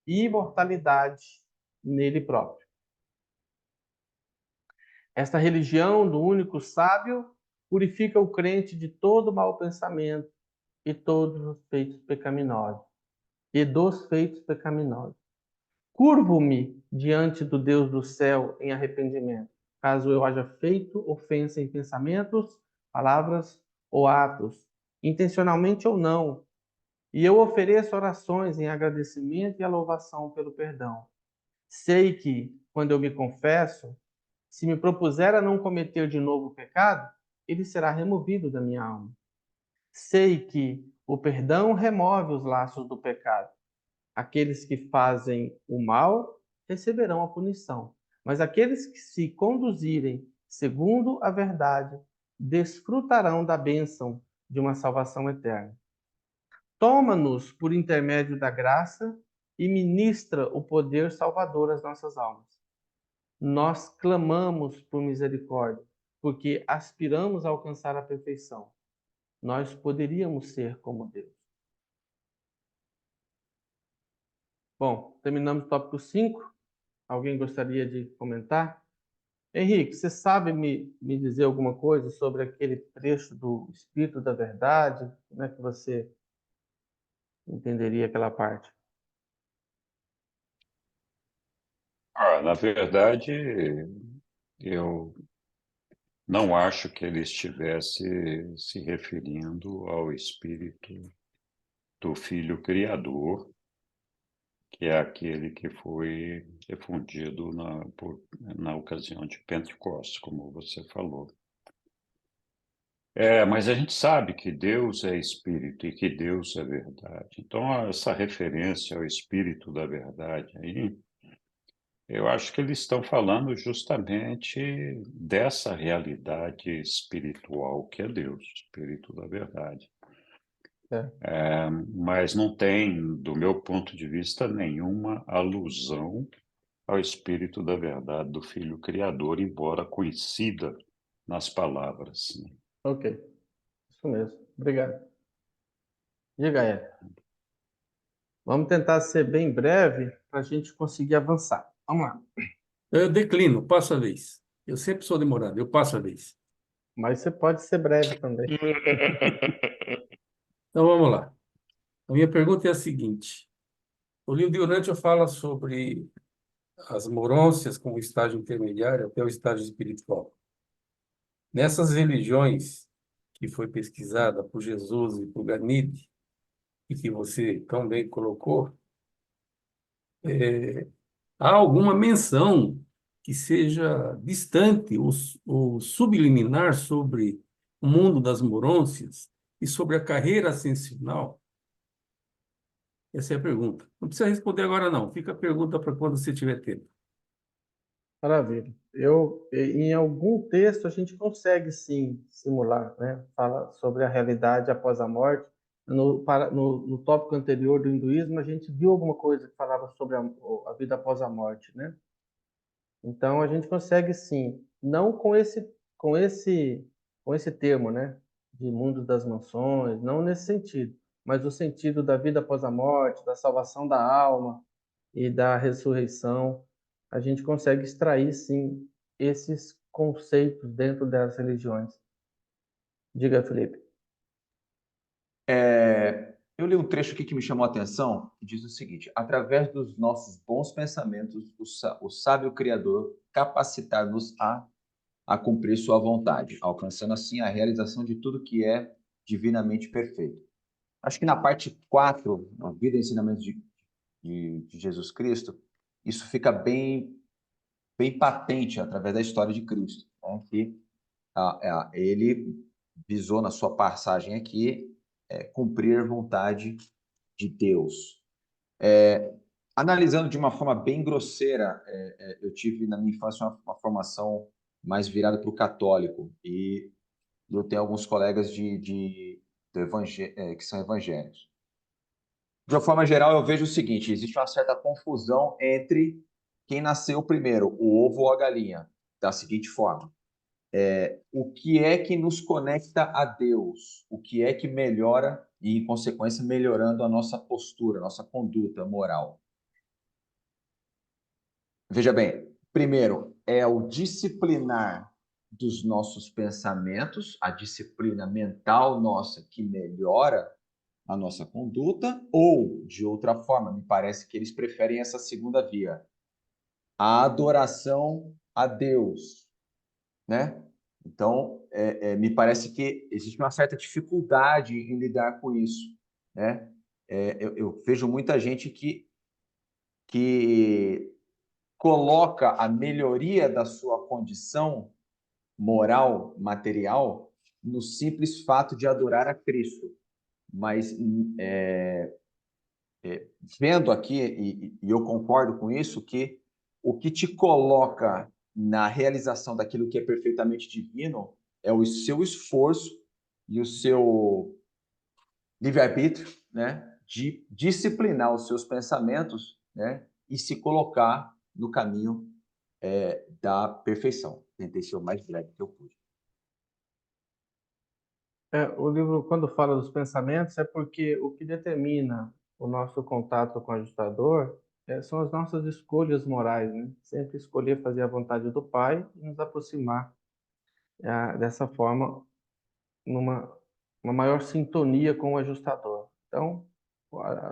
e imortalidade nele próprio. Esta religião do único sábio purifica o crente de todo mau pensamento e todos os feitos pecaminosos, e dos feitos pecaminosos. Curvo-me diante do Deus do céu em arrependimento, caso eu haja feito ofensa em pensamentos, palavras ou atos, intencionalmente ou não, e eu ofereço orações em agradecimento e a louvação pelo perdão. Sei que, quando eu me confesso, se me propuser a não cometer de novo o pecado, ele será removido da minha alma. Sei que o perdão remove os laços do pecado. Aqueles que fazem o mal receberão a punição, mas aqueles que se conduzirem segundo a verdade desfrutarão da bênção de uma salvação eterna. Toma-nos por intermédio da graça e ministra o poder salvador às nossas almas. Nós clamamos por misericórdia, porque aspiramos a alcançar a perfeição. Nós poderíamos ser como Deus. Bom, terminamos o tópico 5. Alguém gostaria de comentar? Henrique, você sabe me dizer alguma coisa sobre aquele trecho do Espírito da Verdade? Como é que você entenderia aquela parte? Na verdade, eu não acho que ele estivesse se referindo ao espírito do Filho Criador, que é aquele que foi difundido na ocasião de Pentecostes, como você falou. Mas a gente sabe que Deus é espírito e que Deus é verdade. Então, essa referência ao espírito da verdade aí, eu acho que eles estão falando justamente dessa realidade espiritual que é Deus, espírito da verdade. Mas não tem, do meu ponto de vista, nenhuma alusão ao espírito da verdade do Filho Criador, embora coincida nas palavras, né? Ok, isso mesmo. Obrigado. Diga, Ed. Vamos tentar ser bem breve para a gente conseguir avançar. Vamos lá. Eu declino, passo a vez. Eu sempre sou demorado, eu passo a vez. Mas você pode ser breve também. Então vamos lá. A minha pergunta é a seguinte: o livro de Urântia fala sobre as morôncias como estágio intermediário até o estágio espiritual. Nessas religiões que foi pesquisada por Jesus e por Garnide, e que você tão bem colocou, há alguma menção que seja distante ou subliminar sobre o mundo das morôncias e sobre a carreira ascensional? Essa é a pergunta. Não precisa responder agora, não. Fica a pergunta para quando você tiver tempo. Maravilha. Em algum texto, a gente consegue, sim, simular, né? Fala sobre a realidade após a morte. No tópico anterior do hinduísmo, a gente viu alguma coisa que falava sobre a vida após a morte, né? Então, a gente consegue, sim, não com esse termo, né? De mundo das mansões, não nesse sentido, mas o sentido da vida após a morte, da salvação da alma e da ressurreição, a gente consegue extrair, sim, esses conceitos dentro das religiões. Diga, Felipe. Eu li um trecho aqui que me chamou a atenção, que diz o seguinte: através dos nossos bons pensamentos, o sábio Criador capacitar-nos a cumprir sua vontade, alcançando assim a realização de tudo que é divinamente perfeito. Acho que na parte 4, a vida e ensinamentos de Jesus Cristo, isso fica bem patente através da história de Cristo, né? Que ele visou na sua passagem aqui cumprir a vontade de Deus. Analisando de uma forma bem grosseira, eu tive na minha infância uma formação mais virada para o católico e eu tenho alguns colegas que são evangélicos. De uma forma geral, eu vejo o seguinte: existe uma certa confusão entre quem nasceu primeiro, o ovo ou a galinha, da seguinte forma: o que é que nos conecta a Deus? O que é que melhora e, em consequência, melhorando a nossa postura, a nossa conduta moral? Veja bem, primeiro é o disciplinar dos nossos pensamentos, a disciplina mental nossa que melhora a nossa conduta, ou, de outra forma, me parece que eles preferem essa segunda via, a adoração a Deus, né? Então, me parece que existe uma certa dificuldade em lidar com isso, né? Eu vejo muita gente que coloca a melhoria da sua condição moral, material, no simples fato de adorar a Cristo. Mas vendo aqui, e eu concordo com isso, que o que te coloca na realização daquilo que é perfeitamente divino é o seu esforço e o seu livre-arbítrio, né, de disciplinar os seus pensamentos, né, e se colocar no caminho da perfeição. Tentei ser o mais breve que eu pude. O livro, quando fala dos pensamentos, é porque o que determina o nosso contato com o ajustador são as nossas escolhas morais, né? Sempre escolher fazer a vontade do Pai e nos aproximar dessa forma, numa uma maior sintonia com o ajustador. Então,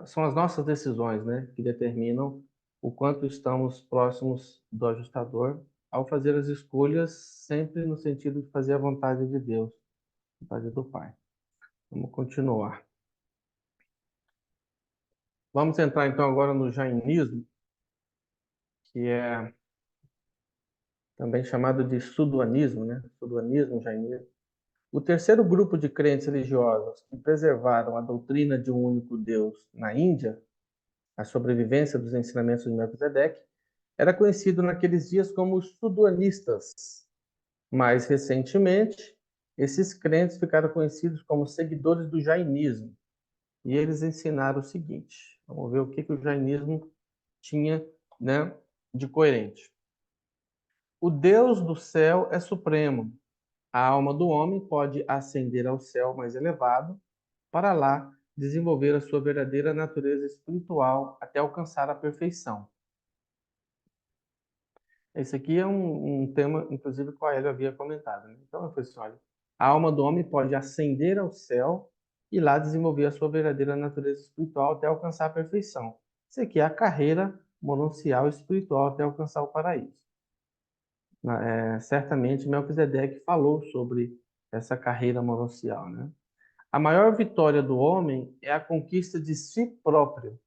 são as nossas decisões, né, que determinam o quanto estamos próximos do ajustador ao fazer as escolhas sempre no sentido de fazer a vontade de Deus, a vontade do Pai. Vamos continuar. Vamos entrar então agora no jainismo, que é também chamado de suduanismo, né? Suduanismo, jainismo. O terceiro grupo de crentes religiosos que preservaram a doutrina de um único Deus na Índia, a sobrevivência dos ensinamentos de Melquisedeque, era conhecido naqueles dias como os suduanistas. Mais recentemente, esses crentes ficaram conhecidos como seguidores do jainismo. E eles ensinaram o seguinte: vamos ver o que o jainismo tinha, né, de coerente. O Deus do céu é supremo. A alma do homem pode ascender ao céu mais elevado para lá desenvolver a sua verdadeira natureza espiritual até alcançar a perfeição. Esse aqui é um tema, inclusive, que o Aélio havia comentado, né? Então, eu falei assim, olha, a alma do homem pode ascender ao céu e lá desenvolver a sua verdadeira natureza espiritual até alcançar a perfeição. Isso aqui é a carreira monancial espiritual até alcançar o paraíso. Certamente, Melquisedeque falou sobre essa carreira monancial, né? A maior vitória do homem é a conquista de si próprio.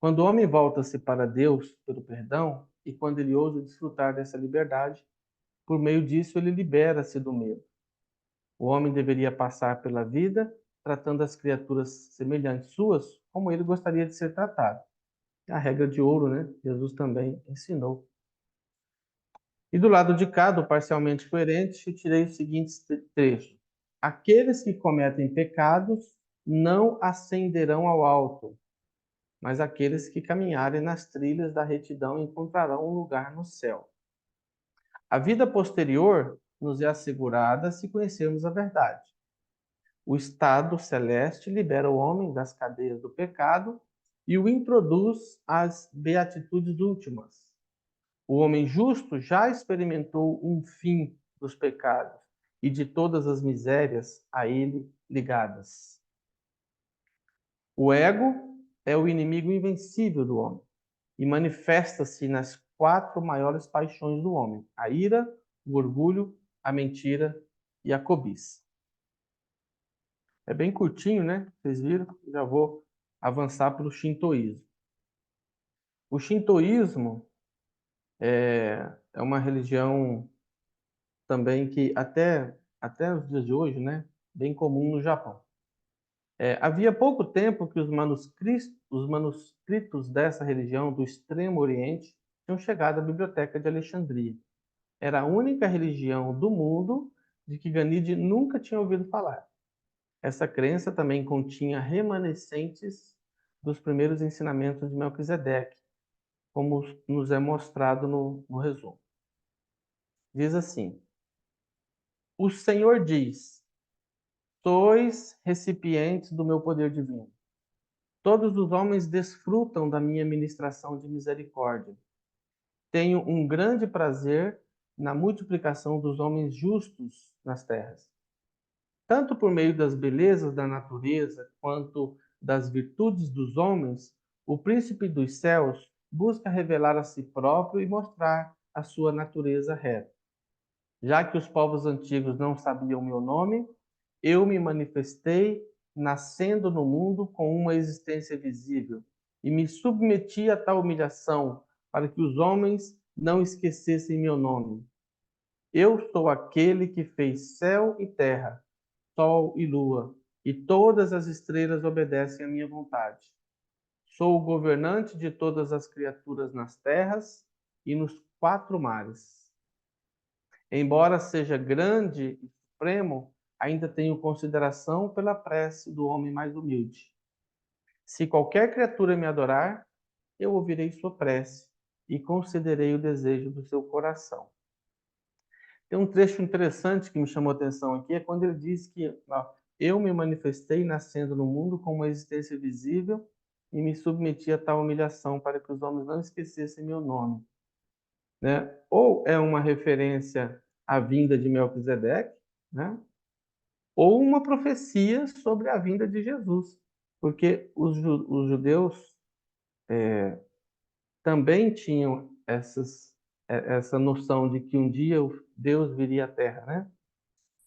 Quando o homem volta-se para Deus pelo perdão e quando ele ousa desfrutar dessa liberdade, por meio disso ele libera-se do medo. O homem deveria passar pela vida tratando as criaturas semelhantes suas como ele gostaria de ser tratado. A regra de ouro, né? Jesus também ensinou. E do lado de cá, do parcialmente coerente, eu tirei os seguintes trechos. Aqueles que cometem pecados não ascenderão ao alto, mas aqueles que caminharem nas trilhas da retidão encontrarão um lugar no céu. A vida posterior nos é assegurada se conhecermos a verdade. O estado celeste libera o homem das cadeias do pecado e o introduz às beatitudes últimas. O homem justo já experimentou um fim dos pecados e de todas as misérias a ele ligadas. O ego é o inimigo invencível do homem e manifesta-se nas 4 maiores paixões do homem: a ira, o orgulho, a mentira e a cobiça. É bem curtinho, né? Vocês viram? Já vou avançar para o shintoísmo. O shintoísmo é uma religião também que até os dias de hoje, né, bem comum no Japão. Havia pouco tempo que os manuscritos dessa religião do Extremo Oriente tinham chegado à Biblioteca de Alexandria. Era a única religião do mundo de que Ganide nunca tinha ouvido falar. Essa crença também continha remanescentes dos primeiros ensinamentos de Melquisedeque, como nos é mostrado no resumo. Diz assim: o Senhor diz: sois recipientes do meu poder divino. Todos os homens desfrutam da minha ministração de misericórdia. tenho um grande prazer na multiplicação dos homens justos nas terras, tanto por meio das belezas da natureza quanto das virtudes dos homens. O príncipe dos céus busca revelar a si próprio e mostrar a sua natureza reta. Já que os povos antigos não sabiam meu nome, eu me manifestei nascendo no mundo com uma existência visível e me submeti a tal humilhação para que os homens não esquecessem meu nome. Eu sou aquele que fez céu e terra, sol e lua, e todas as estrelas obedecem à minha vontade. Sou o governante de todas as criaturas nas terras e nos 4 mares. Embora seja grande e supremo, ainda tenho consideração pela prece do homem mais humilde. Se qualquer criatura me adorar, eu ouvirei sua prece e concederei o desejo do seu coração. Tem um trecho interessante que me chamou a atenção aqui, é quando ele diz que eu me manifestei nascendo no mundo com uma existência visível e me submeti a tal humilhação para que os homens não esquecessem meu nome. Né? Ou é uma referência à vinda de Melquisedeque, né? Ou uma profecia sobre a vinda de Jesus, porque os judeus também tinham essa noção de que um dia Deus viria à Terra, né?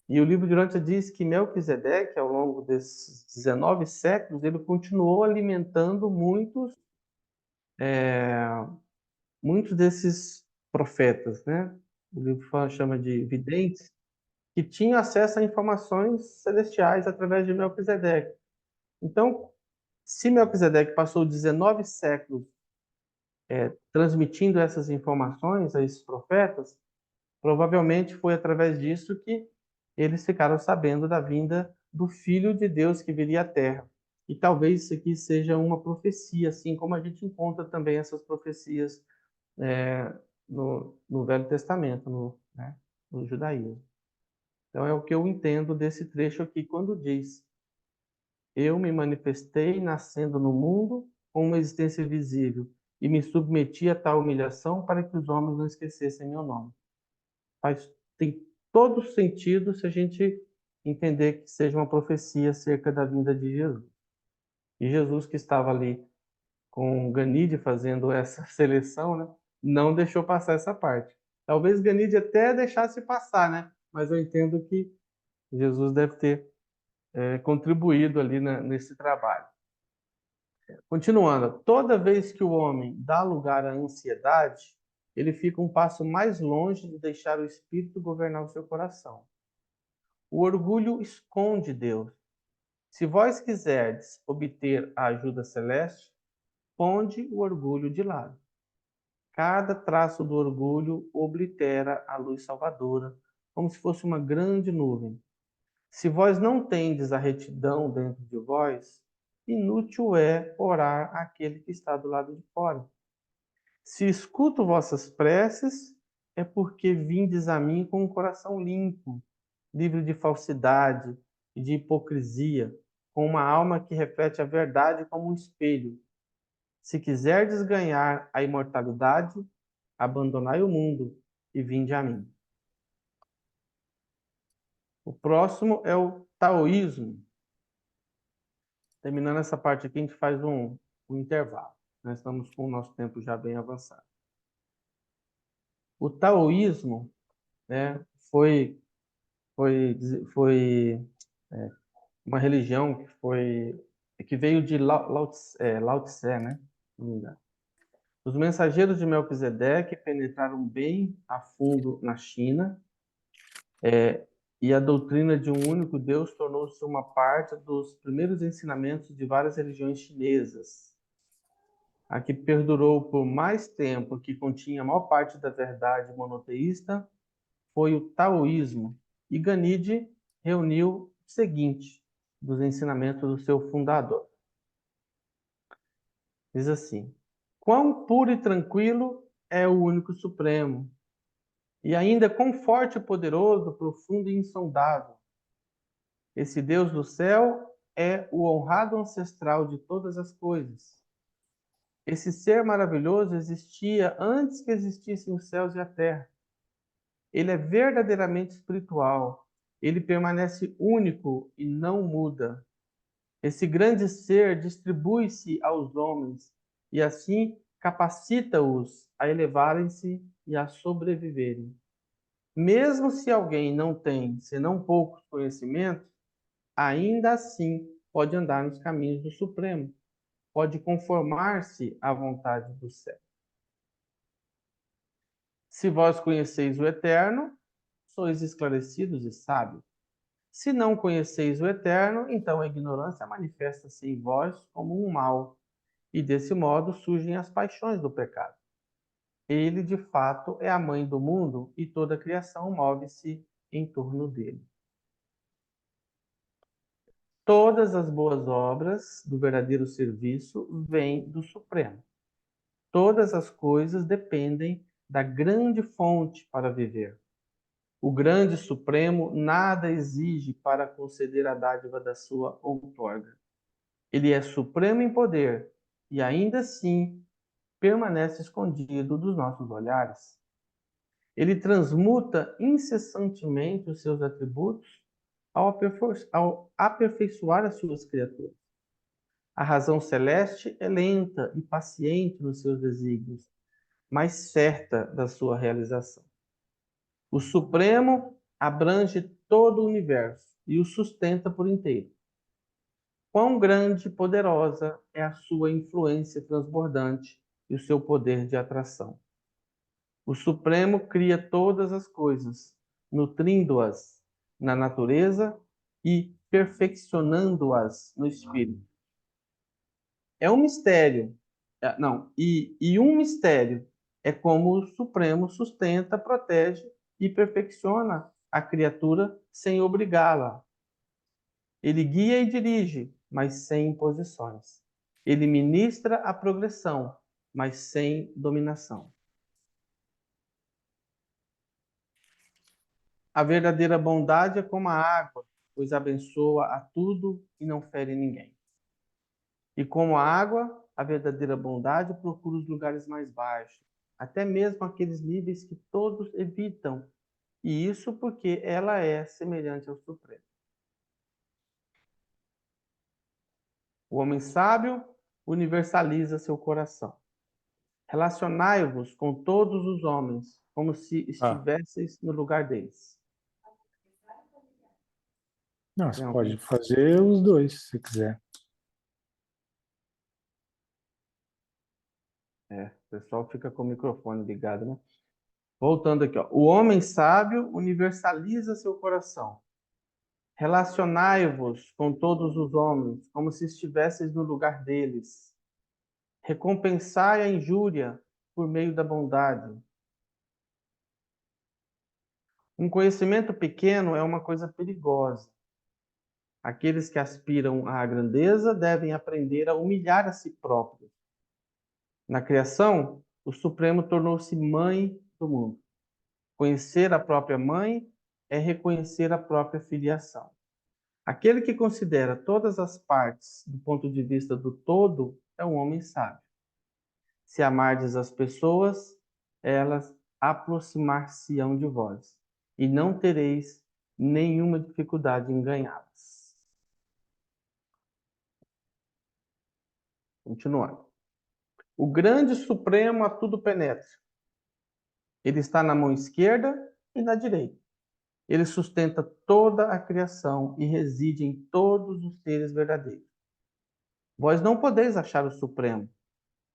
E o livro de Urântia diz que Melquisedeque, ao longo desses 19 séculos, ele continuou alimentando muitos desses profetas, né? O livro chama de videntes, que tinham acesso a informações celestiais através de Melquisedeque. Então, se Melquisedeque passou 19 séculos transmitindo essas informações a esses profetas, provavelmente foi através disso que eles ficaram sabendo da vinda do Filho de Deus que viria à Terra. E talvez isso aqui seja uma profecia, assim como a gente encontra também essas profecias no Velho Testamento, no judaísmo. Então é o que eu entendo desse trecho aqui, quando diz: eu me manifestei nascendo no mundo com uma existência visível e me submeti a tal humilhação para que os homens não esquecessem meu nome. Tem todo sentido se a gente entender que seja uma profecia acerca da vinda de Jesus. E Jesus, que estava ali com Ganide fazendo essa seleção, né, não deixou passar essa parte. Talvez Ganide até deixasse passar, né? Mas eu entendo que Jesus deve ter contribuído ali nesse trabalho. Continuando, toda vez que o homem dá lugar à ansiedade, ele fica um passo mais longe de deixar o Espírito governar o seu coração. O orgulho esconde Deus. Se vós quiserdes obter a ajuda celeste, ponde o orgulho de lado. Cada traço do orgulho oblitera a luz salvadora, como se fosse uma grande nuvem. Se vós não tendes a retidão dentro de vós, inútil é orar àquele que está do lado de fora. Se escuto vossas preces, é porque vindes a mim com um coração limpo, livre de falsidade e de hipocrisia, com uma alma que reflete a verdade como um espelho. Se quiserdes ganhar a imortalidade, abandonai o mundo e vinde a mim. O próximo é o taoísmo. Terminando essa parte aqui, a gente faz um intervalo. Nós estamos com o nosso tempo já bem avançado. O taoísmo, né, foi uma religião que veio de Lao Tse, né? Não me engano. Os mensageiros de Melquisedeque penetraram bem a fundo na China, e a doutrina de um único Deus tornou-se uma parte dos primeiros ensinamentos de várias religiões chinesas. A que perdurou por mais tempo, que continha a maior parte da verdade monoteísta, foi o taoísmo, e Ganide reuniu o seguinte dos ensinamentos do seu fundador. Diz assim: quão puro e tranquilo é o único supremo, e ainda quão forte e poderoso, profundo e insondável. Esse Deus do céu é o honrado ancestral de todas as coisas. Esse ser maravilhoso existia antes que existissem os céus e a terra. Ele é verdadeiramente espiritual. Ele permanece único e não muda. Esse grande ser distribui-se aos homens e assim capacita-os a elevarem-se e a sobreviverem. Mesmo se alguém não tem, senão poucos conhecimentos, ainda assim pode andar nos caminhos do Supremo, pode conformar-se à vontade do céu. Se vós conheceis o Eterno, sois esclarecidos e sábios. Se não conheceis o Eterno, então a ignorância manifesta-se em vós como um mal, e desse modo surgem as paixões do pecado. Ele, de fato, é a mãe do mundo e toda a criação move-se em torno dele. Todas as boas obras do verdadeiro serviço vêm do Supremo. Todas as coisas dependem da grande fonte para viver. O grande Supremo nada exige para conceder a dádiva da sua outorga. Ele é supremo em poder e ainda assim permanece escondido dos nossos olhares. Ele transmuta incessantemente os seus atributos ao aperfeiçoar as suas criaturas. A razão celeste é lenta e paciente nos seus desígnios, mas certa da sua realização. O Supremo abrange todo o universo e o sustenta por inteiro. Quão grande e poderosa é a sua influência transbordante e o seu poder de atração. O Supremo cria todas as coisas, nutrindo-as na natureza e perfeccionando-as no espírito. É um mistério. Um mistério é como o Supremo sustenta, protege e perfecciona a criatura sem obrigá-la. Ele guia e dirige, mas sem imposições. Ele ministra a progressão, mas sem dominação. A verdadeira bondade é como a água, pois abençoa a tudo e não fere ninguém. E como a água, a verdadeira bondade procura os lugares mais baixos, até mesmo aqueles níveis que todos evitam, e isso porque ela é semelhante ao Supremo. O homem sábio universaliza seu coração. Relacionai-vos com todos os homens, como se estivesseis no lugar deles. Não, você pode fazer os dois, se quiser. O pessoal fica com o microfone ligado, né? Voltando aqui, ó. O homem sábio universaliza seu coração. Relacionai-vos com todos os homens, como se estivesseis no lugar deles. Recompensai a injúria por meio da bondade. Um conhecimento pequeno é uma coisa perigosa. Aqueles que aspiram à grandeza devem aprender a humilhar a si próprios. Na criação, o Supremo tornou-se mãe do mundo. Conhecer a própria mãe é reconhecer a própria filiação. Aquele que considera todas as partes do ponto de vista do todo é um homem sábio. Se amardes as pessoas, elas aproximar-se-ão de vós, e não tereis nenhuma dificuldade em ganhá-las. Continuando. O grande Supremo a tudo penetra. Ele está na mão esquerda e na direita. Ele sustenta toda a criação e reside em todos os seres verdadeiros. Vós não podeis achar o Supremo,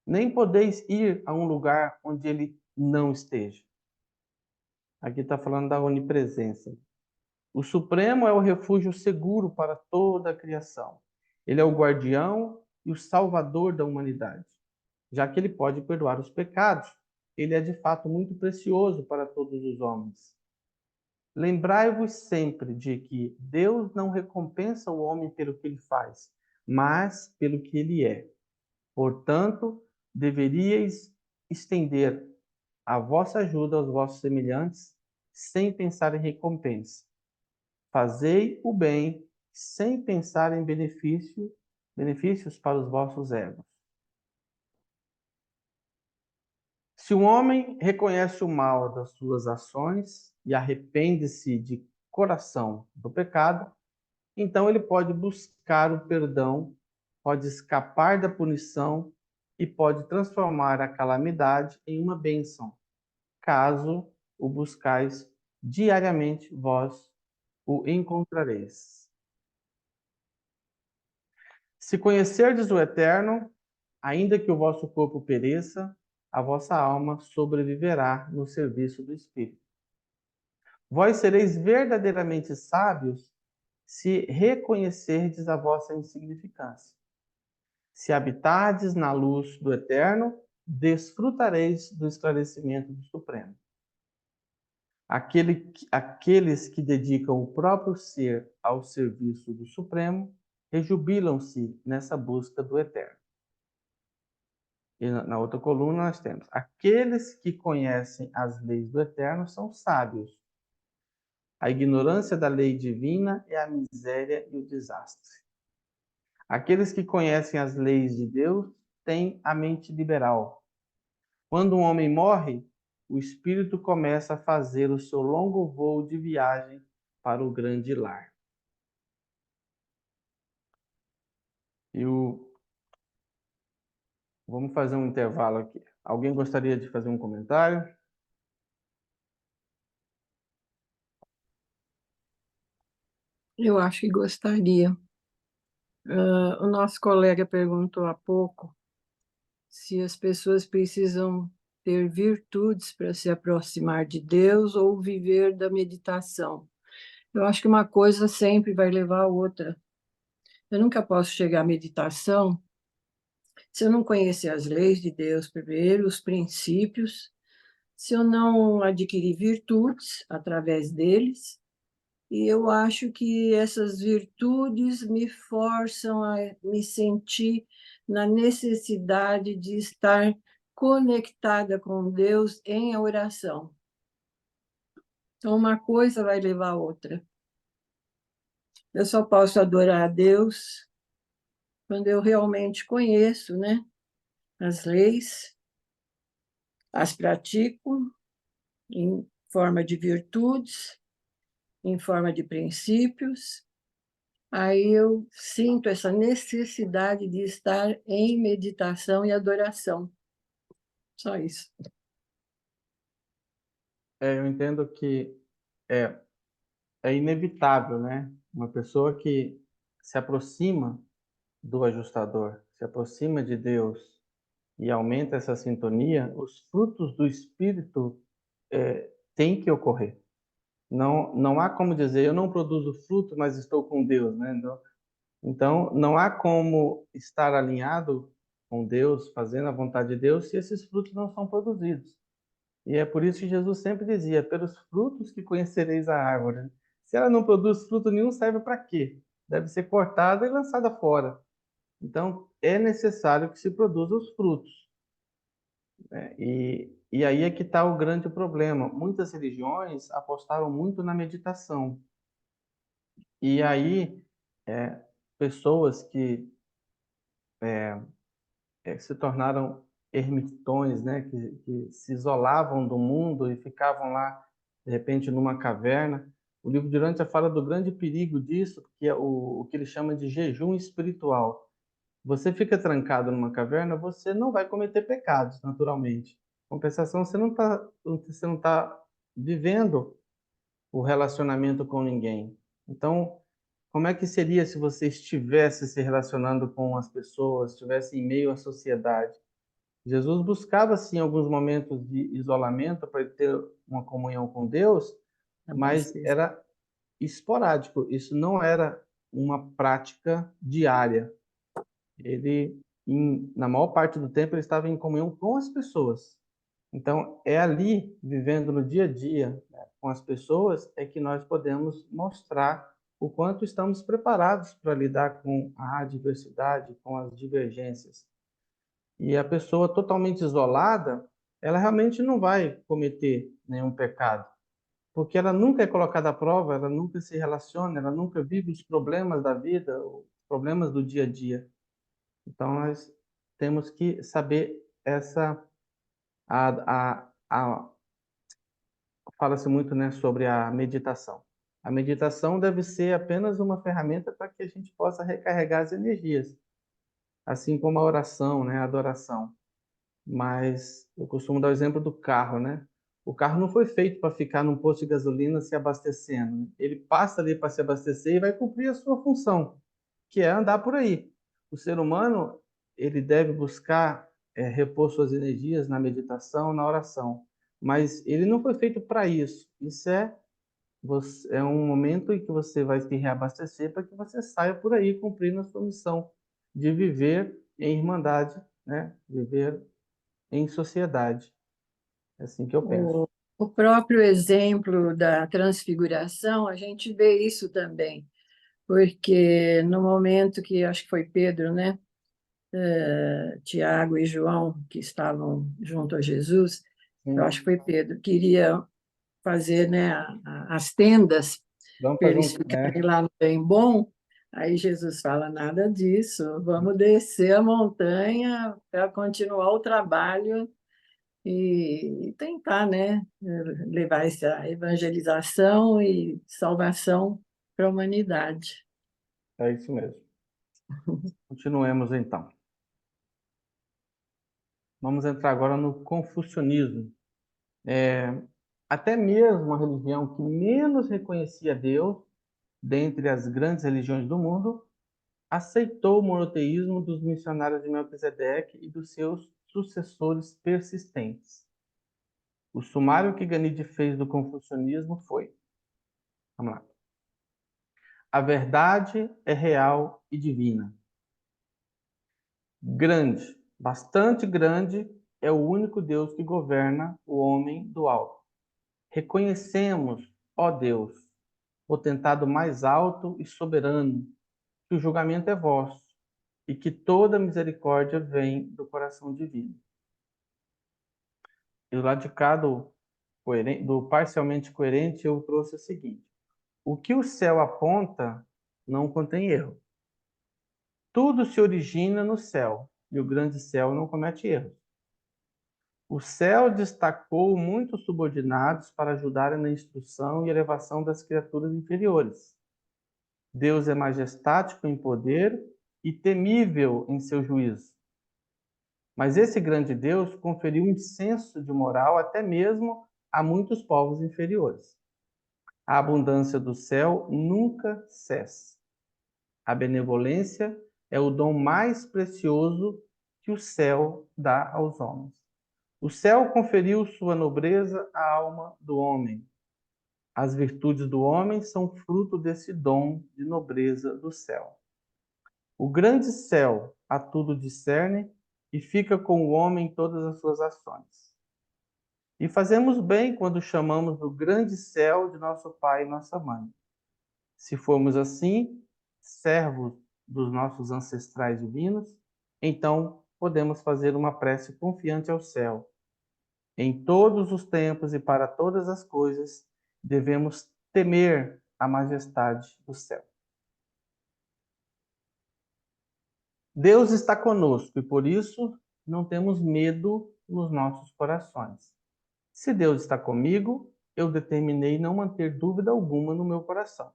nem podeis ir a um lugar onde ele não esteja. Aqui está falando da onipresença. O Supremo é o refúgio seguro para toda a criação. Ele é o guardião e o salvador da humanidade, já que ele pode perdoar os pecados. Ele é de fato muito precioso para todos os homens. Lembrai-vos sempre de que Deus não recompensa o homem pelo que ele faz, mas pelo que ele é. Portanto, deveríeis estender a vossa ajuda aos vossos semelhantes, sem pensar em recompensa. Fazei o bem, sem pensar em benefícios para os vossos egos. Se um homem reconhece o mal das suas ações e arrepende-se de coração do pecado, então ele pode buscar o perdão, pode escapar da punição e pode transformar a calamidade em uma bênção, caso o buscais diariamente, vós o encontrareis. Se conhecerdes o Eterno, ainda que o vosso corpo pereça, a vossa alma sobreviverá no serviço do Espírito. Vós sereis verdadeiramente sábios se reconhecerdes a vossa insignificância. Se habitardes na luz do Eterno, desfrutareis do esclarecimento do Supremo. Aqueles que dedicam o próprio ser ao serviço do Supremo, rejubilam-se nessa busca do Eterno. E na outra coluna nós temos: aqueles que conhecem as leis do Eterno são sábios. A ignorância da lei divina é a miséria e o desastre. Aqueles que conhecem as leis de Deus têm a mente liberal. Quando um homem morre, o espírito começa a fazer o seu longo voo de viagem para o grande lar. Vamos fazer um intervalo aqui. Alguém gostaria de fazer um comentário? Eu acho que gostaria. O nosso colega perguntou há pouco se as pessoas precisam ter virtudes para se aproximar de Deus ou viver da meditação. Eu acho que uma coisa sempre vai levar a outra. Eu nunca posso chegar à meditação se eu não conhecer as leis de Deus primeiro, os princípios, se eu não adquirir virtudes através deles. E eu acho que essas virtudes me forçam a me sentir na necessidade de estar conectada com Deus em oração. Então, uma coisa vai levar a outra. Eu só posso adorar a Deus quando eu realmente conheço, né, as leis, as pratico em forma de virtudes, em forma de princípios. Aí eu sinto essa necessidade de estar em meditação e adoração. Só isso. Eu entendo que é inevitável, né? Uma pessoa que se aproxima do ajustador, se aproxima de Deus e aumenta essa sintonia, os frutos do Espírito têm que ocorrer. Não há como dizer, eu não produzo fruto, mas estou com Deus, né? Então, não há como estar alinhado com Deus, fazendo a vontade de Deus, se esses frutos não são produzidos. E é por isso que Jesus sempre dizia: pelos frutos que conhecereis a árvore. Se ela não produz fruto nenhum, serve para quê? Deve ser cortada e lançada fora. Então, é necessário que se produza os frutos, né? E aí é que está o grande problema. Muitas religiões apostaram muito na meditação. E aí, pessoas que se tornaram ermitões, né? Que se isolavam do mundo e ficavam lá, de repente, numa caverna. O livro de Urântia fala do grande perigo disso, que é o que ele chama de jejum espiritual. Você fica trancado numa caverna, você não vai cometer pecados, naturalmente. Em compensação, você não tá vivendo o relacionamento com ninguém. Então, como é que seria se você estivesse se relacionando com as pessoas, estivesse em meio à sociedade? Jesus buscava, sim, alguns momentos de isolamento para ter uma comunhão com Deus, mas era esporádico. Isso não era uma prática diária. Ele, na maior parte do tempo, ele estava em comunhão com as pessoas. Então, é ali, vivendo no dia a dia, né, com as pessoas, é que nós podemos mostrar o quanto estamos preparados para lidar com a adversidade, com as divergências. E a pessoa totalmente isolada, ela realmente não vai cometer nenhum pecado, porque ela nunca é colocada à prova, ela nunca se relaciona, ela nunca vive os problemas da vida, os problemas do dia a dia. Então, nós temos que saber essa Fala-se muito, né, sobre a meditação. A meditação deve ser apenas uma ferramenta para que a gente possa recarregar as energias, assim como a oração, né, a adoração. Mas eu costumo dar o exemplo do carro, né? O carro não foi feito para ficar num posto de gasolina se abastecendo. Ele passa ali para se abastecer e vai cumprir a sua função, que é andar por aí. O ser humano, ele deve buscar repor suas energias na meditação, na oração. Mas ele não foi feito para isso. Isso é um momento em que você vai se reabastecer para que você saia por aí cumprindo a sua missão de viver em irmandade, né? Viver em sociedade. É assim que eu penso. O próprio exemplo da transfiguração, a gente vê isso também, porque no momento que, acho que foi Pedro, né? Tiago e João, que estavam junto a Jesus, eu Sim. acho que foi Pedro, queria fazer, né, as tendas Vamos para fazer eles ficarem né? lá no bem bom. Aí Jesus fala, nada disso, vamos descer a montanha para continuar o trabalho e tentar, né, levar essa evangelização e salvação para a humanidade. É isso mesmo. Continuemos então. Vamos entrar agora no confucionismo. Até mesmo a religião que menos reconhecia Deus, dentre as grandes religiões do mundo, aceitou o monoteísmo dos missionários de Melquisedeque e dos seus sucessores persistentes. O sumário que Ganide fez do confucionismo foi: vamos lá. A verdade é real e divina. Grande, bastante grande, é o único Deus que governa o homem do alto. Reconhecemos, ó Deus, potentado mais alto e soberano, que o julgamento é vosso e que toda misericórdia vem do coração divino. E do lado de cá do parcialmente coerente, eu trouxe o seguinte: o que o céu aponta não contém erro. Tudo se origina no céu, e o grande céu não comete erros. O céu destacou muitos subordinados para ajudarem na instrução e elevação das criaturas inferiores. Deus é majestático em poder e temível em seu juízo. Mas esse grande Deus conferiu um senso de moral até mesmo a muitos povos inferiores. A abundância do céu nunca cessa. A benevolência é o dom mais precioso que o céu dá aos homens. O céu conferiu sua nobreza à alma do homem. As virtudes do homem são fruto desse dom de nobreza do céu. O grande céu a tudo discerne e fica com o homem em todas as suas ações. E fazemos bem quando chamamos o grande céu de nosso pai e nossa mãe. Se formos assim, servos dos nossos ancestrais divinos, então podemos fazer uma prece confiante ao céu. Em todos os tempos e para todas as coisas, devemos temer a majestade do céu. Deus está conosco e por isso não temos medo nos nossos corações. Se Deus está comigo, eu determinei não manter dúvida alguma no meu coração.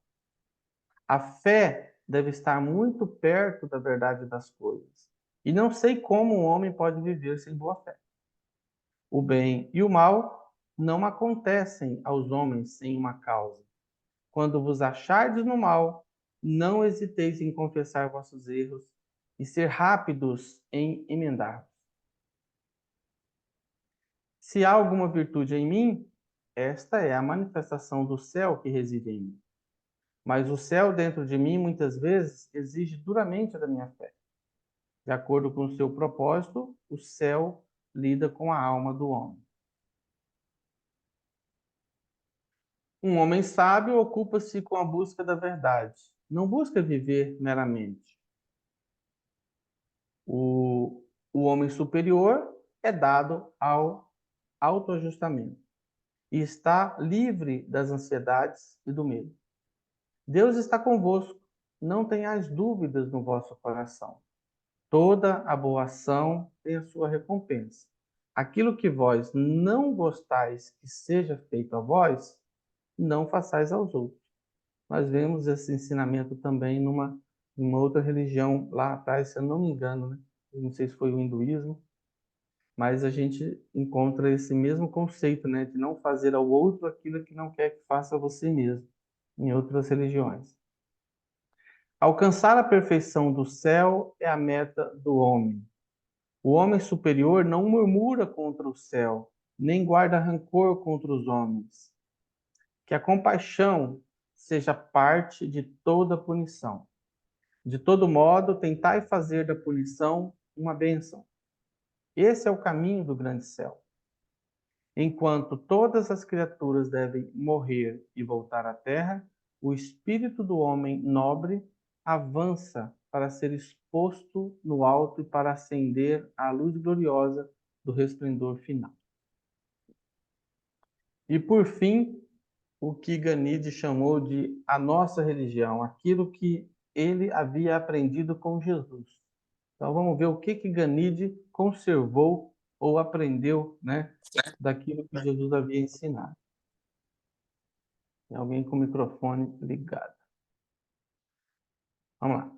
A fé deve estar muito perto da verdade das coisas. E não sei como um homem pode viver sem boa fé. O bem e o mal não acontecem aos homens sem uma causa. Quando vos achardes no mal, não hesiteis em confessar vossos erros e ser rápidos em emendar. Se há alguma virtude em mim, esta é a manifestação do céu que reside em mim. Mas o céu dentro de mim, muitas vezes, exige duramente da minha fé. De acordo com o seu propósito, o céu lida com a alma do homem. Um homem sábio ocupa-se com a busca da verdade. Não busca viver meramente. O homem superior é dado ao autoajustamento e está livre das ansiedades e do medo. Deus está convosco, não tenhais dúvidas no vosso coração. Toda a boa ação tem a sua recompensa. aquilo que vós não gostais que seja feito a vós, não façais aos outros. Nós vemos esse ensinamento também numa outra religião lá atrás, se eu não me engano, né? Eu não sei se foi o hinduísmo, mas a gente encontra esse mesmo conceito, né, de não fazer ao outro aquilo que não quer que faça a você mesmo, em outras religiões. Alcançar a perfeição do céu é a meta do homem. O homem superior não murmura contra o céu, nem guarda rancor contra os homens. Que a compaixão seja parte de toda punição. De todo modo, tentai fazer da punição uma bênção. Esse é o caminho do grande céu. Enquanto todas as criaturas devem morrer e voltar à terra, o espírito do homem nobre avança para ser exposto no alto e para ascender à luz gloriosa do resplendor final. E por fim, o que Ganide chamou de a nossa religião, aquilo que ele havia aprendido com Jesus. Então vamos ver o que Ganide conservou ou aprendeu, né, daquilo que Jesus havia ensinado. Tem alguém com o microfone ligado. Vamos lá.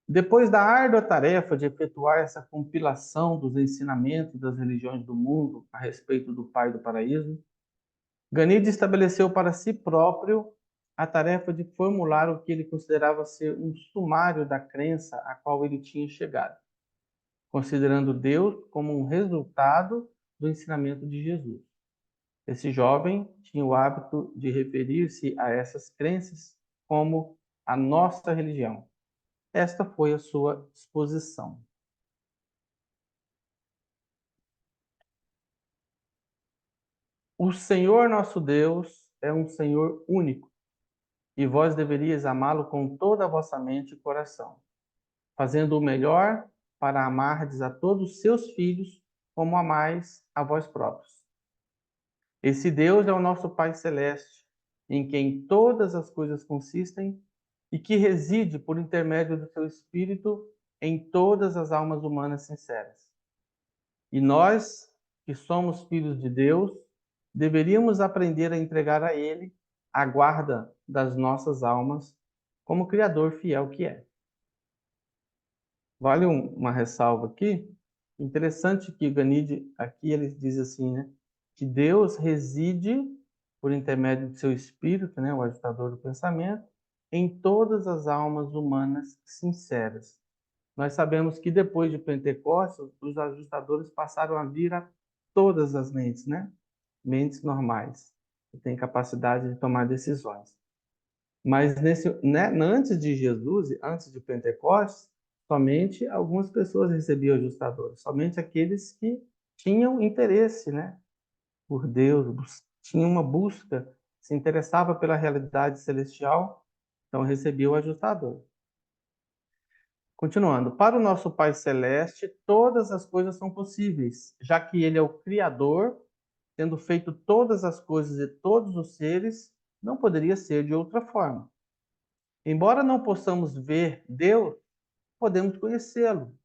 Depois da árdua tarefa de efetuar essa compilação dos ensinamentos das religiões do mundo a respeito do Pai do Paraíso, Ganide estabeleceu para si próprio a tarefa de formular o que ele considerava ser um sumário da crença a qual ele tinha chegado, considerando Deus como um resultado do ensinamento de Jesus. Esse jovem tinha o hábito de referir-se a essas crenças como a nossa religião. Esta foi a sua exposição. O Senhor nosso Deus é um Senhor único, e vós deverias amá-lo com toda a vossa mente e coração, fazendo o melhor para amardes a todos os seus filhos como amais a vós próprios. Esse Deus é o nosso Pai Celeste, em quem todas as coisas consistem e que reside por intermédio do seu Espírito em todas as almas humanas sinceras. E nós, que somos filhos de Deus, deveríamos aprender a entregar a Ele a guarda das nossas almas, como Criador fiel que é. Vale uma ressalva aqui. Interessante que Ganide, aqui ele diz assim, né? Que Deus reside por intermédio do seu Espírito, né? O agitador do pensamento, em todas as almas humanas sinceras. Nós sabemos que depois de Pentecostes, os ajustadores passaram a vir a todas as mentes, né? Mentes normais, que têm capacidade de tomar decisões. Mas antes de Jesus, antes de Pentecostes, somente algumas pessoas recebiam ajustadores, somente aqueles que tinham interesse, né, por Deus, tinham uma busca, se interessava pela realidade celestial, então recebia o ajustador. Continuando, para o nosso Pai Celeste, todas as coisas são possíveis, já que Ele é o Criador, tendo feito todas as coisas e todos os seres, não poderia ser de outra forma. Embora não possamos ver Deus, podemos conhecê-lo.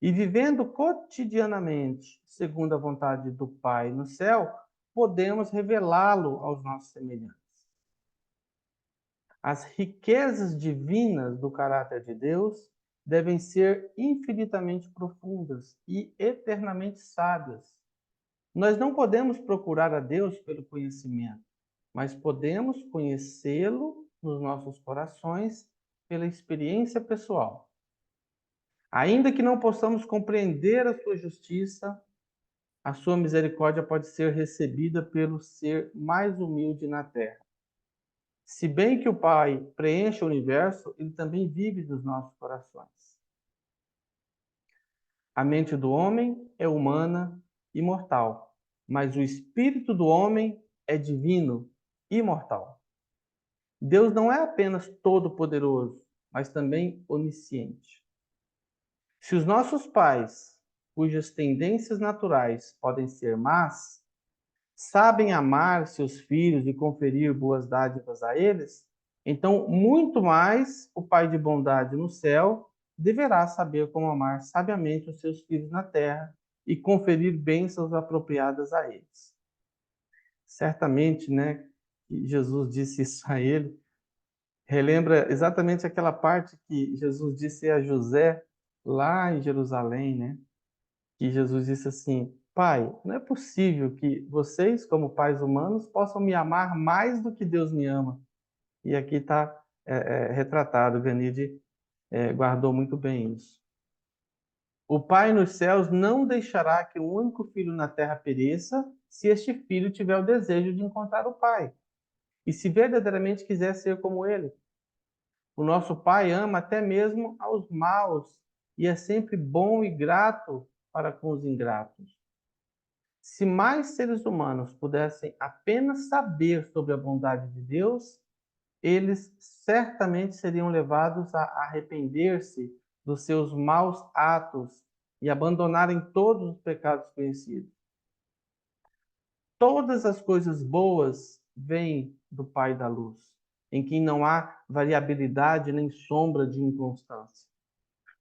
E vivendo cotidianamente, segundo a vontade do Pai no céu, podemos revelá-lo aos nossos semelhantes. As riquezas divinas do caráter de Deus devem ser infinitamente profundas e eternamente sábias. Nós não podemos procurar a Deus pelo conhecimento, mas podemos conhecê-lo nos nossos corações pela experiência pessoal. Ainda que não possamos compreender a sua justiça, a sua misericórdia pode ser recebida pelo ser mais humilde na terra. Se bem que o Pai preenche o universo, ele também vive nos nossos corações. A mente do homem é humana e mortal, mas o espírito do homem é divino e imortal. Deus não é apenas todo-poderoso, mas também onisciente. Se os nossos pais, cujas tendências naturais podem ser más, sabem amar seus filhos e conferir boas dádivas a eles, então muito mais o Pai de bondade no céu deverá saber como amar sabiamente os seus filhos na terra e conferir bênçãos apropriadas a eles. Certamente, né, que Jesus disse isso a ele, relembra exatamente aquela parte que Jesus disse a José lá em Jerusalém, né? Que Jesus disse assim: Pai, não é possível que vocês, como pais humanos, possam me amar mais do que Deus me ama. E aqui está retratado, Ganide guardou muito bem isso. O Pai nos céus não deixará que o único filho na terra pereça, se este filho tiver o desejo de encontrar o Pai, e se verdadeiramente quiser ser como ele. O nosso Pai ama até mesmo aos maus, e é sempre bom e grato para com os ingratos. Se mais seres humanos pudessem apenas saber sobre a bondade de Deus, eles certamente seriam levados a arrepender-se dos seus maus atos e abandonarem todos os pecados conhecidos. Todas as coisas boas vêm do Pai da luz, em quem não há variabilidade nem sombra de inconstância.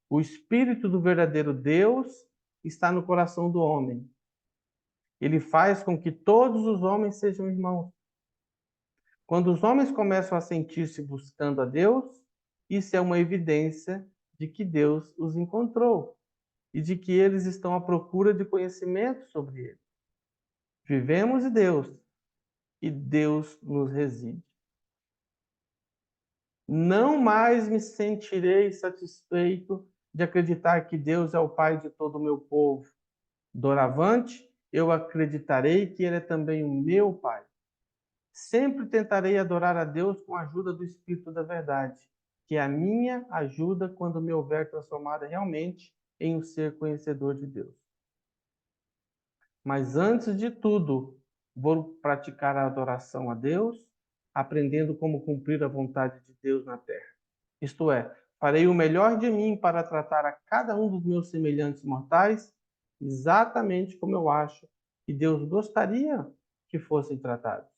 O Espírito do verdadeiro Deus está no coração do homem. Ele faz com que todos os homens sejam irmãos. Quando os homens começam a sentir-se buscando a Deus, isso é uma evidência de que Deus os encontrou e de que eles estão à procura de conhecimento sobre ele. Vivemos de Deus e Deus nos reside. Não mais me sentirei satisfeito de acreditar que Deus é o Pai de todo o meu povo. Doravante, eu acreditarei que Ele é também o meu Pai. Sempre tentarei adorar a Deus com a ajuda do Espírito da Verdade, que é a minha ajuda quando me houver transformado realmente em um ser conhecedor de Deus. Mas antes de tudo, vou praticar a adoração a Deus, aprendendo como cumprir a vontade de Deus na terra. Isto é, farei o melhor de mim para tratar a cada um dos meus semelhantes mortais exatamente como eu acho que Deus gostaria que fossem tratados.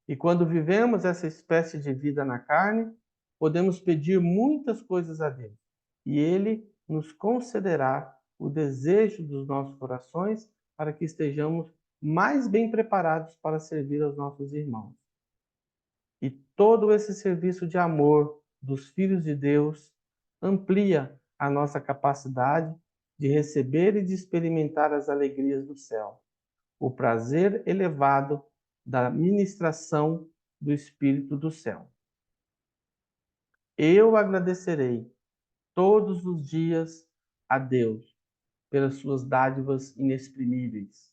E quando vivemos essa espécie de vida na carne, podemos pedir muitas coisas a Deus, e Ele nos concederá o desejo dos nossos corações para que estejamos mais bem preparados para servir aos nossos irmãos. E todo esse serviço de amor dos filhos de Deus amplia a nossa capacidade de receber e de experimentar as alegrias do céu, o prazer elevado da ministração do Espírito do céu. Eu agradecerei todos os dias a Deus pelas suas dádivas inexprimíveis.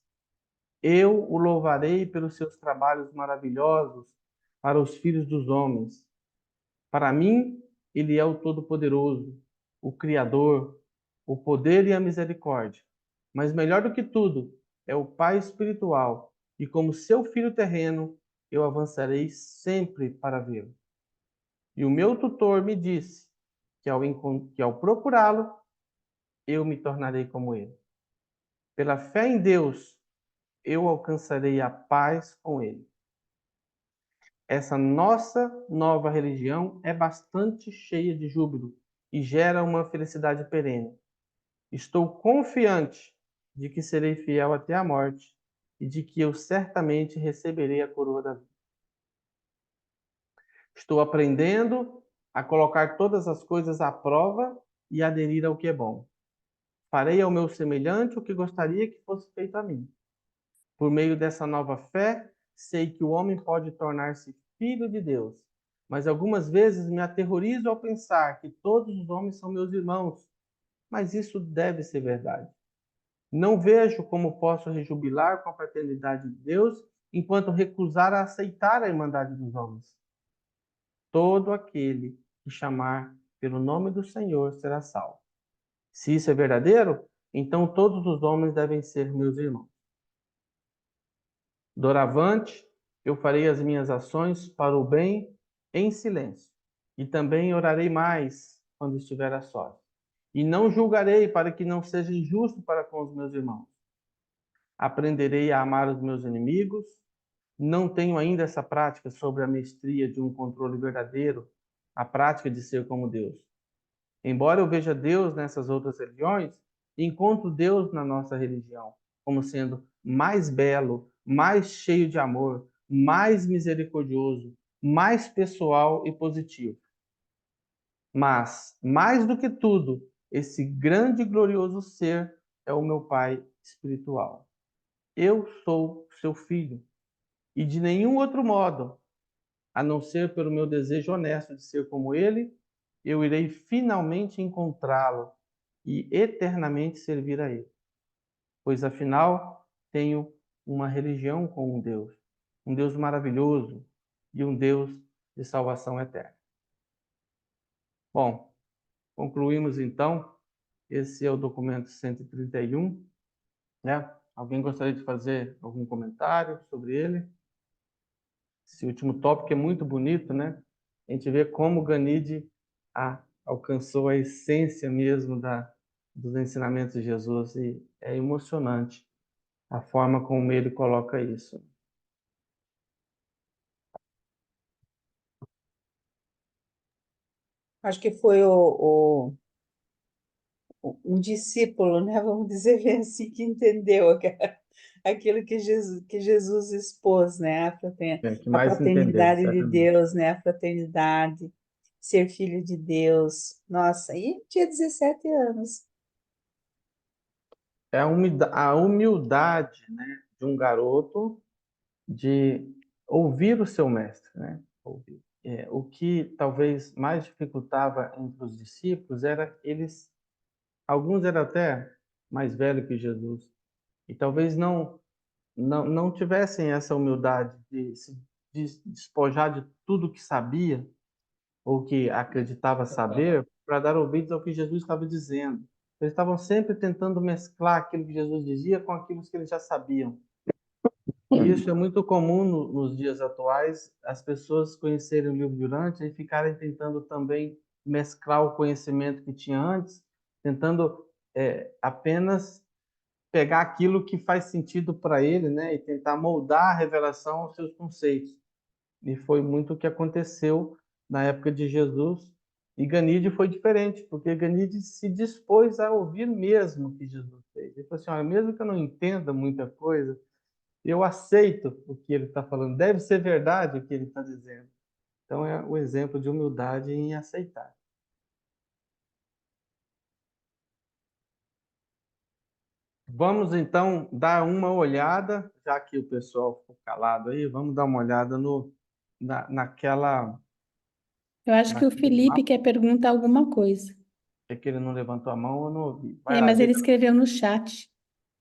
Eu o louvarei pelos seus trabalhos maravilhosos para os filhos dos homens. Para mim, ele é o Todo-Poderoso, o Criador, o poder e a misericórdia. Mas melhor do que tudo, é o Pai espiritual, e como seu filho terreno, eu avançarei sempre para vê-lo. E o meu tutor me disse que ao procurá-lo, eu me tornarei como ele. Pela fé em Deus, eu alcançarei a paz com ele. Essa nossa nova religião é bastante cheia de júbilo e gera uma felicidade perene. Estou confiante de que serei fiel até a morte e de que eu certamente receberei a coroa da vida. Estou aprendendo a colocar todas as coisas à prova e aderir ao que é bom. Farei ao meu semelhante o que gostaria que fosse feito a mim. Por meio dessa nova fé, sei que o homem pode tornar-se filho de Deus, mas algumas vezes me aterrorizo ao pensar que todos os homens são meus irmãos. Mas isso deve ser verdade. Não vejo como posso rejubilar com a paternidade de Deus enquanto recusar a aceitar a irmandade dos homens. Todo aquele que chamar pelo nome do Senhor será salvo. Se isso é verdadeiro, então todos os homens devem ser meus irmãos. Doravante, eu farei as minhas ações para o bem em silêncio, e também orarei mais quando estiver a sós. E não julgarei para que não seja injusto para com os meus irmãos. Aprenderei a amar os meus inimigos. Não tenho ainda essa prática sobre a mestria de um controle verdadeiro, a prática de ser como Deus. Embora eu veja Deus nessas outras religiões, encontro Deus na nossa religião como sendo mais belo, mais cheio de amor, mais misericordioso, mais pessoal e positivo. Mas, mais do que tudo, esse grande e glorioso ser é o meu Pai espiritual. Eu sou seu filho, e de nenhum outro modo, a não ser pelo meu desejo honesto de ser como ele, eu irei finalmente encontrá-lo e eternamente servir a ele. Pois afinal, tenho uma religião com um Deus maravilhoso e um Deus de salvação eterna. Bom, concluímos então. Esse é o documento 131, né? Alguém gostaria de fazer algum comentário sobre ele? Esse último tópico é muito bonito, né? A gente vê como Ganide alcançou a essência mesmo dos ensinamentos de Jesus e é emocionante a forma como ele coloca isso. Acho que foi um discípulo, né? Vamos dizer bem assim, que entendeu aquilo que Jesus expôs, né? Que A mais entendeu, paternidade de certamente. Deus, né? A fraternidade, ser filho de Deus. Nossa, e tinha 17 anos. É a humildade, né, de um garoto de ouvir o seu mestre, né? Ouvir. O que talvez mais dificultava entre os discípulos era alguns eram até mais velhos que Jesus e talvez não tivessem essa humildade de se despojar de tudo que sabia ou que acreditava saber para dar ouvidos ao que Jesus estava dizendo. Eles estavam sempre tentando mesclar aquilo que Jesus dizia com aquilo que eles já sabiam. E isso é muito comum nos dias atuais, as pessoas conhecerem o livro Durante e ficarem tentando também mesclar o conhecimento que tinha antes, tentando apenas pegar aquilo que faz sentido para ele, né, e tentar moldar a revelação aos seus conceitos. E foi muito o que aconteceu na época de Jesus. E Ganide foi diferente, porque Ganide se dispôs a ouvir mesmo o que Jesus fez. Ele falou assim: olha, mesmo que eu não entenda muita coisa, eu aceito o que ele está falando. Deve ser verdade o que ele está dizendo. Então é o exemplo de humildade em aceitar. Vamos então dar uma olhada, já que o pessoal ficou calado aí, vamos dar uma olhada naquela. Eu acho que o naquele Felipe mapa. quer perguntar alguma coisa. É que ele não levantou a mão, eu não ouvi. Vai lá, Mas ele diga. escreveu no chat,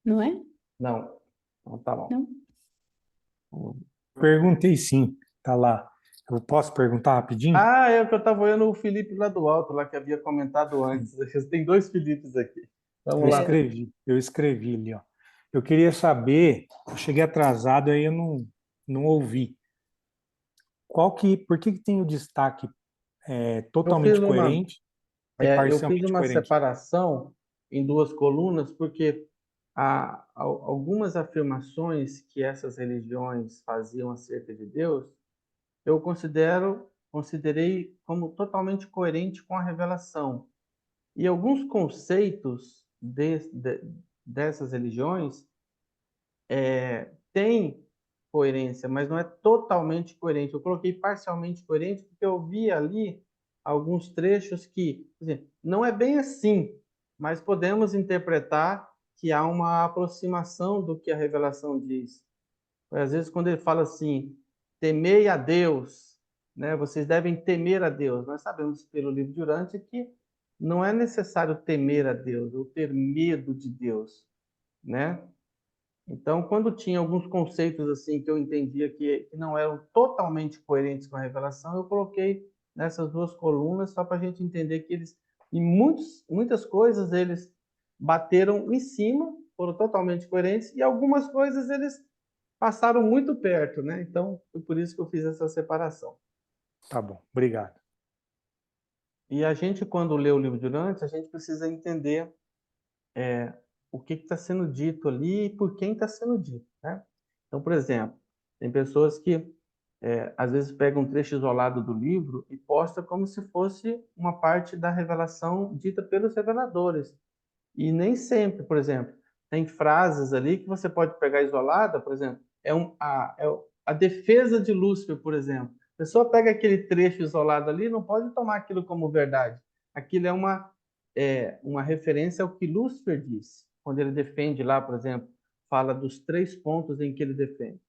não é? Não, não tá bom. Não? Perguntei sim, tá lá. Eu posso perguntar rapidinho? É o que eu estava olhando o Felipe lá do alto, lá que havia comentado antes. Tem dois Filipes aqui. Vamos lá. Eu escrevi ali, ó. Eu queria saber, eu cheguei atrasado, aí eu não ouvi. Por que tem o destaque Eu fiz totalmente uma, coerente e eu fiz parcialmente uma coerente? separação em duas colunas, porque há algumas afirmações que essas religiões faziam acerca de Deus, eu considerei como totalmente coerente com a revelação. E alguns conceitos dessas religiões têm coerência, mas não é totalmente coerente. Eu coloquei parcialmente coerente porque eu vi ali alguns trechos que, quer dizer, não é bem assim, mas podemos interpretar que há uma aproximação do que a revelação diz. Às vezes, quando ele fala assim, temei a Deus, né? Vocês devem temer a Deus. Nós sabemos pelo livro de Urântia que não é necessário temer a Deus ou ter medo de Deus, né? Então, quando tinha alguns conceitos assim que eu entendia que não eram totalmente coerentes com a revelação, eu coloquei nessas duas colunas só para a gente entender que eles, em muitas coisas, eles bateram em cima, foram totalmente coerentes, e algumas coisas eles passaram muito perto, né? Então, foi por isso que eu fiz essa separação. Tá bom, obrigado. E a gente, quando lê o livro de Urântia, a gente precisa entender o que está sendo dito ali e por quem está sendo dito, né? Então, por exemplo, tem pessoas que às vezes pegam um trecho isolado do livro e posta como se fosse uma parte da revelação dita pelos reveladores. E nem sempre, por exemplo, tem frases ali que você pode pegar isolada, por exemplo, a defesa de Lúcifer, por exemplo. A pessoa pega aquele trecho isolado ali, não pode tomar aquilo como verdade. Aquilo é uma referência ao que Lúcifer disse, quando ele defende lá, por exemplo, fala dos 3 pontos em que ele defende.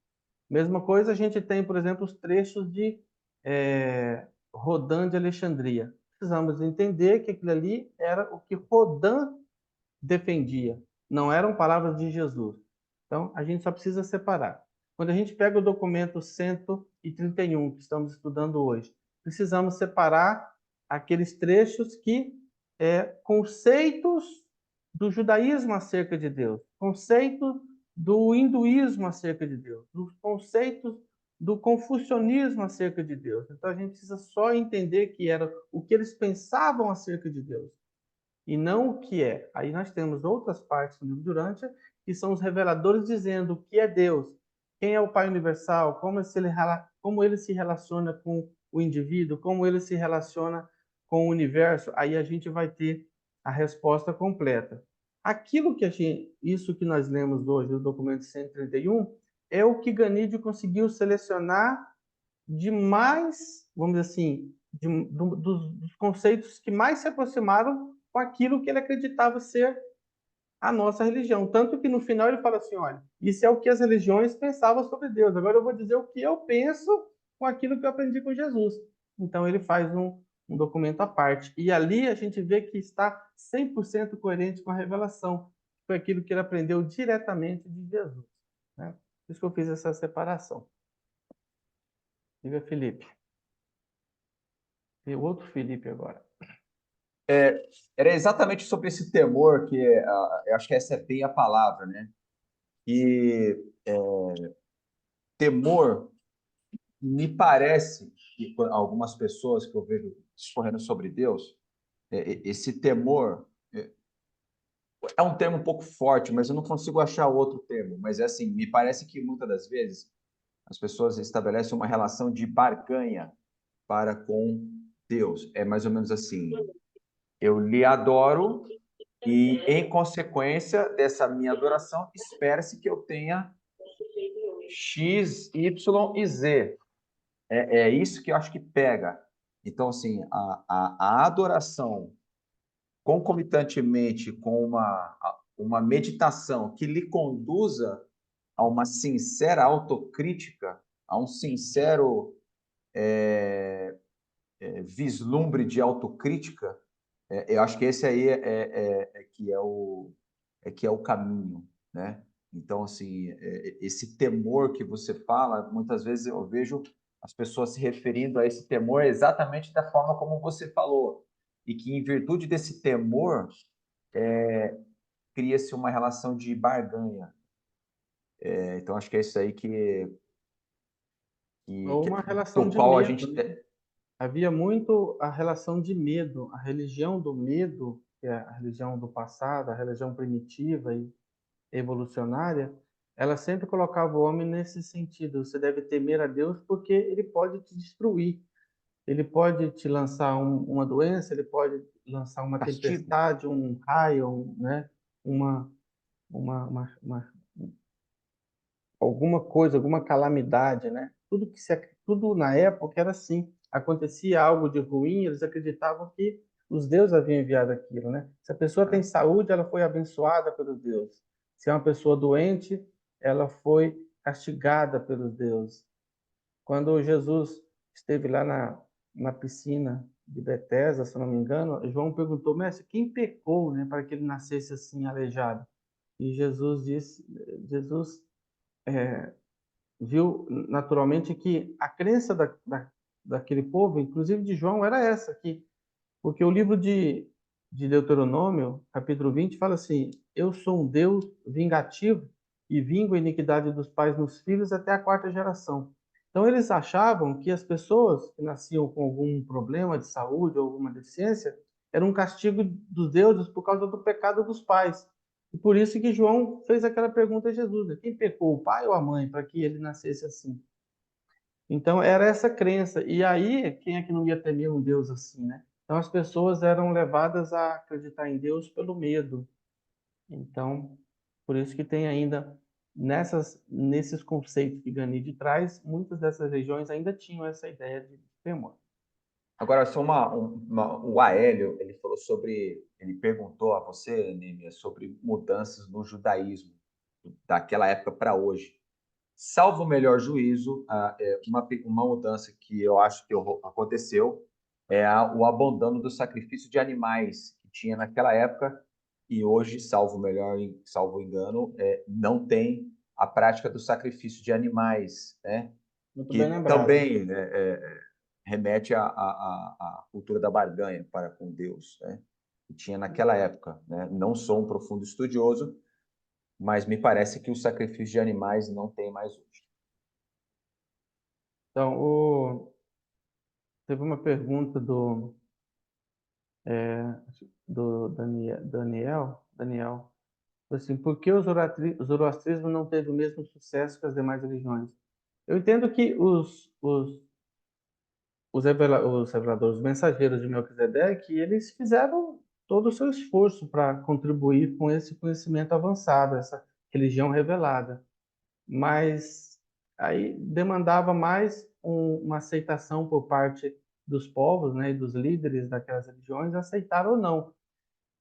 Mesma coisa a gente tem, por exemplo, os trechos de Rodin de Alexandria. Precisamos entender que aquilo ali era o que Rodin defendia, não eram palavras de Jesus. Então, a gente só precisa separar. Quando a gente pega o documento 131, que estamos estudando hoje, precisamos separar aqueles trechos que conceitos do judaísmo acerca de Deus, conceitos do hinduísmo acerca de Deus, os conceitos do confucionismo acerca de Deus. Então, a gente precisa só entender que era o que eles pensavam acerca de Deus e não o que é. Aí nós temos outras partes do livro Durante, que são os reveladores dizendo o que é Deus, quem é o Pai Universal, como ele se relaciona com o indivíduo, como ele se relaciona com o universo. Aí a gente vai ter a resposta completa. Aquilo que isso que nós lemos hoje, o documento 131, é o que Ganídio conseguiu selecionar de mais, vamos dizer assim, dos conceitos que mais se aproximaram com aquilo que ele acreditava ser a nossa religião. Tanto que no final ele fala assim, olha, isso é o que as religiões pensavam sobre Deus. Agora eu vou dizer o que eu penso com aquilo que eu aprendi com Jesus. Então ele faz um documento à parte. E ali a gente vê que está 100% coerente com a revelação. Foi aquilo que ele aprendeu diretamente de Jesus. Né? Por isso que eu fiz essa separação. Diga, Felipe. E o outro Felipe agora. Era exatamente sobre esse temor que eu acho que essa é bem a palavra, né? E temor me parece que algumas pessoas que eu vejo discorrendo sobre Deus, esse temor é um termo um pouco forte, mas eu não consigo achar outro termo. Mas é assim, me parece que muitas das vezes as pessoas estabelecem uma relação de barganha para com Deus. É mais ou menos assim: eu lhe adoro e, em consequência dessa minha adoração, espera-se que eu tenha X, Y e Z. É isso que eu acho que pega. Então, assim, a adoração concomitantemente com uma meditação que lhe conduza a uma sincera autocrítica, a um sincero vislumbre de autocrítica, eu acho que esse aí que é o caminho, né? Então, assim, esse temor que você fala, muitas vezes eu vejo as pessoas se referindo a esse temor exatamente da forma como você falou, e que em virtude desse temor cria-se uma relação de barganha. Então, acho que é isso aí Ou uma relação do de qual a medo, gente né? Havia muito a relação de medo, a religião do medo, que é a religião do passado, a religião primitiva e evolucionária, ela sempre colocava o homem nesse sentido. Você deve temer a Deus porque ele pode te destruir. Ele pode te lançar uma doença, ele pode lançar uma castigo. tempestade, um raio, né? uma, uma alguma coisa, alguma calamidade, né? Tudo na época era assim. Acontecia algo de ruim, eles acreditavam que os deuses haviam enviado aquilo, né? Se a pessoa tem saúde, ela foi abençoada pelos deuses. Se é uma pessoa doente, ela foi castigada pelos deuses. Quando Jesus esteve lá na piscina de Betesda, se não me engano, João perguntou, mestre, quem pecou, né, para que ele nascesse assim aleijado? E Jesus viu naturalmente que a crença daquele povo, inclusive de João, era essa, porque o livro de Deuteronômio, capítulo 20, fala assim: eu sou um Deus vingativo e vingo a iniquidade dos pais nos filhos até a 4ª geração. Então eles achavam que as pessoas que nasciam com algum problema de saúde ou alguma deficiência era um castigo dos deuses por causa do pecado dos pais. E por isso que João fez aquela pergunta a Jesus, né? Quem pecou, o pai ou a mãe, para que ele nascesse assim? Então era essa crença. E aí, quem é que não ia temer um Deus assim, né? Então as pessoas eram levadas a acreditar em Deus pelo medo. Então, por isso que tem ainda, nesses conceitos que Ganide traz, muitas dessas regiões ainda tinham essa ideia de temor. Agora, só o Aélio, ele perguntou a você, Neemias, sobre mudanças no judaísmo daquela época para hoje. Salvo o melhor juízo, uma mudança que eu acho que aconteceu é o abandono do sacrifício de animais que tinha naquela época e hoje, salvo engano, não tem a prática do sacrifício de animais, né? Muito Que bem lembrado. também remete à cultura da barganha para com Deus, né? Que tinha naquela época, né? Não sou um profundo estudioso, mas me parece que o sacrifício de animais não tem mais hoje. Então, teve uma pergunta do Daniel, assim, por que o zoroastrismo não teve o mesmo sucesso que as demais religiões? Eu entendo que os reveladores, os mensageiros de Melquisedeque, eles fizeram todo o seu esforço para contribuir com esse conhecimento avançado, essa religião revelada. Mas aí demandava mais uma aceitação por parte dos povos, né, e dos líderes daquelas religiões, aceitar ou não.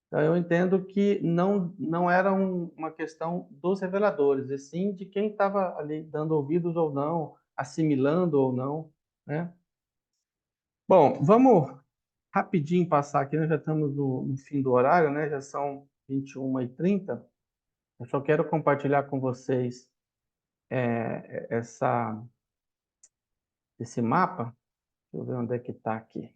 Então, eu entendo que não era uma questão dos reveladores, e sim de quem estava ali dando ouvidos ou não, assimilando ou não, né? Bom, vamos rapidinho passar aqui, nós já estamos no fim do horário, né? Já são 21h30. Eu só quero compartilhar com vocês esse mapa. Deixa eu ver onde é que está aqui.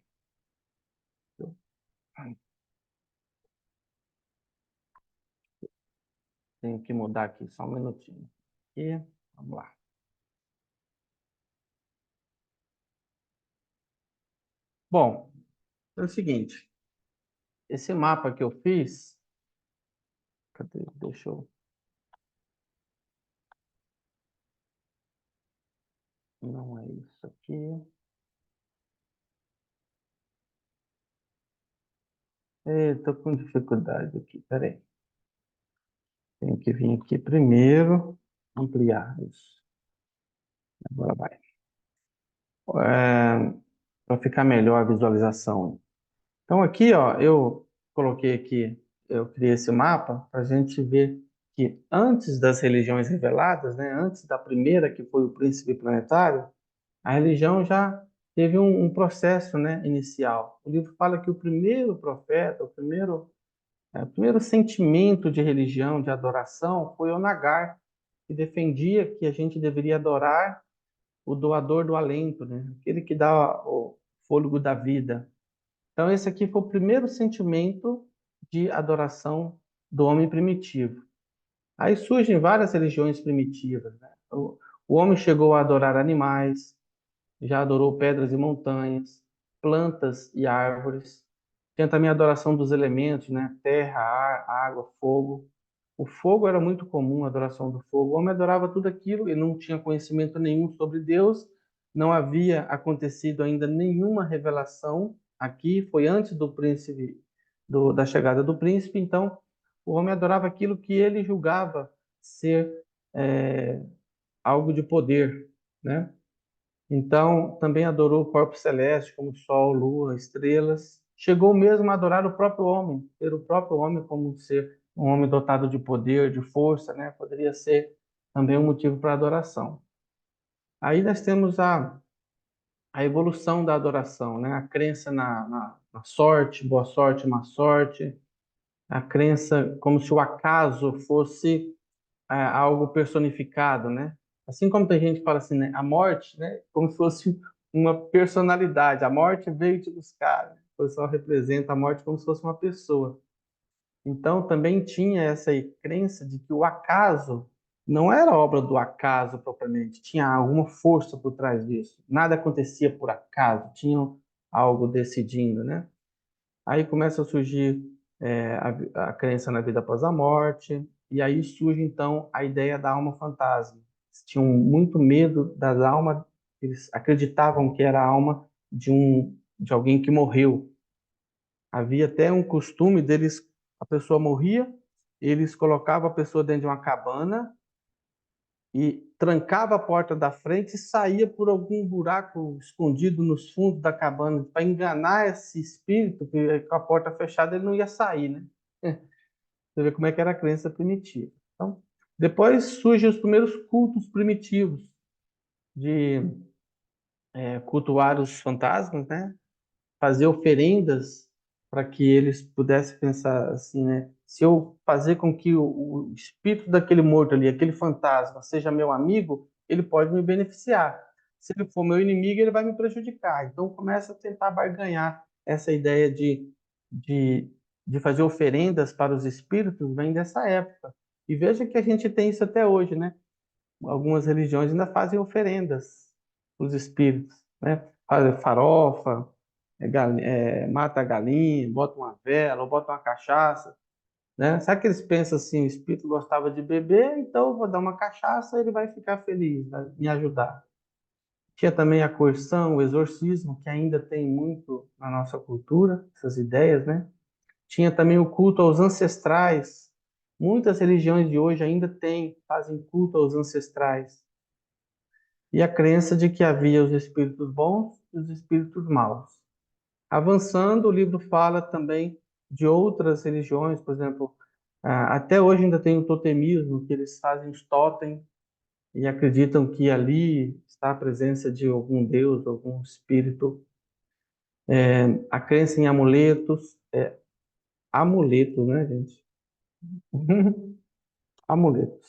Tenho que mudar aqui, só um minutinho. Aqui, vamos lá. Bom, é o seguinte. Esse mapa que eu fiz... Cadê? Deixa eu... Não é isso aqui. Estou com dificuldade aqui, peraí. Tenho que vir aqui primeiro, ampliar isso. Agora vai. Para ficar melhor a visualização. Então aqui, ó, eu coloquei aqui, eu criei esse mapa para a gente ver que antes das religiões reveladas, né, antes da primeira, que foi o príncipe planetário, a religião já teve um processo, né, inicial. O livro fala que o primeiro profeta, o primeiro sentimento de religião, de adoração, foi o Nagar, que defendia que a gente deveria adorar o doador do alento, né? Aquele que dá o fôlego da vida. Então, esse aqui foi o primeiro sentimento de adoração do homem primitivo. Aí surgem várias religiões primitivas, né? O homem chegou a adorar animais, já adorou pedras e montanhas, plantas e árvores. Tinha também a adoração dos elementos, né? Terra, ar, água, fogo. O fogo era muito comum, a adoração do fogo. O homem adorava tudo aquilo e não tinha conhecimento nenhum sobre Deus. Não havia acontecido ainda nenhuma revelação aqui. Foi antes do príncipe, da chegada do príncipe. Então, o homem adorava aquilo que ele julgava ser algo de poder, né? Então, também adorou o corpo celeste, como sol, lua, estrelas. Chegou mesmo a adorar o próprio homem, ter o próprio homem como ser um homem dotado de poder, de força, né? Poderia ser também um motivo para adoração. Aí nós temos a evolução da adoração, né? A crença na sorte, boa sorte, má sorte. A crença como se o acaso fosse algo personificado, né? Assim como tem gente que fala assim, né? A morte, né? Como se fosse uma personalidade. A morte veio te buscar. Né? O pessoal representa a morte como se fosse uma pessoa. Então, também tinha essa crença de que o acaso não era obra do acaso propriamente, tinha alguma força por trás disso. Nada acontecia por acaso, tinha algo decidindo, né? Aí começa a surgir a crença na vida após a morte, e aí surge então a ideia da alma fantasma. Eles tinham muito medo das almas, eles acreditavam que era a alma de alguém que morreu. Havia até um costume deles, a pessoa morria, eles colocavam a pessoa dentro de uma cabana e trancava a porta da frente e saía por algum buraco escondido nos fundos da cabana para enganar esse espírito, que com a porta fechada ele não ia sair, né? Você vê como é que era a crença primitiva. Então, depois surgem os primeiros cultos primitivos de cultuar os fantasmas, né? Fazer oferendas para que eles pudessem pensar assim, né? Se eu fazer com que o espírito daquele morto ali, aquele fantasma, seja meu amigo, ele pode me beneficiar. Se ele for meu inimigo, ele vai me prejudicar. Então começa a tentar barganhar essa ideia de, de fazer oferendas para os espíritos, vem dessa época. E veja que a gente tem isso até hoje, né? Algumas religiões ainda fazem oferendas para os espíritos, né? Fazem farofa, mata a galinha, bota uma vela, ou bota uma cachaça, né? Será que eles pensam assim, o espírito gostava de beber, então eu vou dar uma cachaça, ele vai ficar feliz, vai me ajudar. Tinha também a coerção, o exorcismo, que ainda tem muito na nossa cultura, essas ideias, né? Tinha também o culto aos ancestrais. Muitas religiões de hoje ainda fazem culto aos ancestrais. E a crença de que havia os espíritos bons e os espíritos maus. Avançando, o livro fala também de outras religiões, por exemplo, até hoje ainda tem o totemismo, que eles fazem os totem e acreditam que ali está a presença de algum deus, algum espírito. A crença em amuletos, amuletos, né, gente? Amuletos.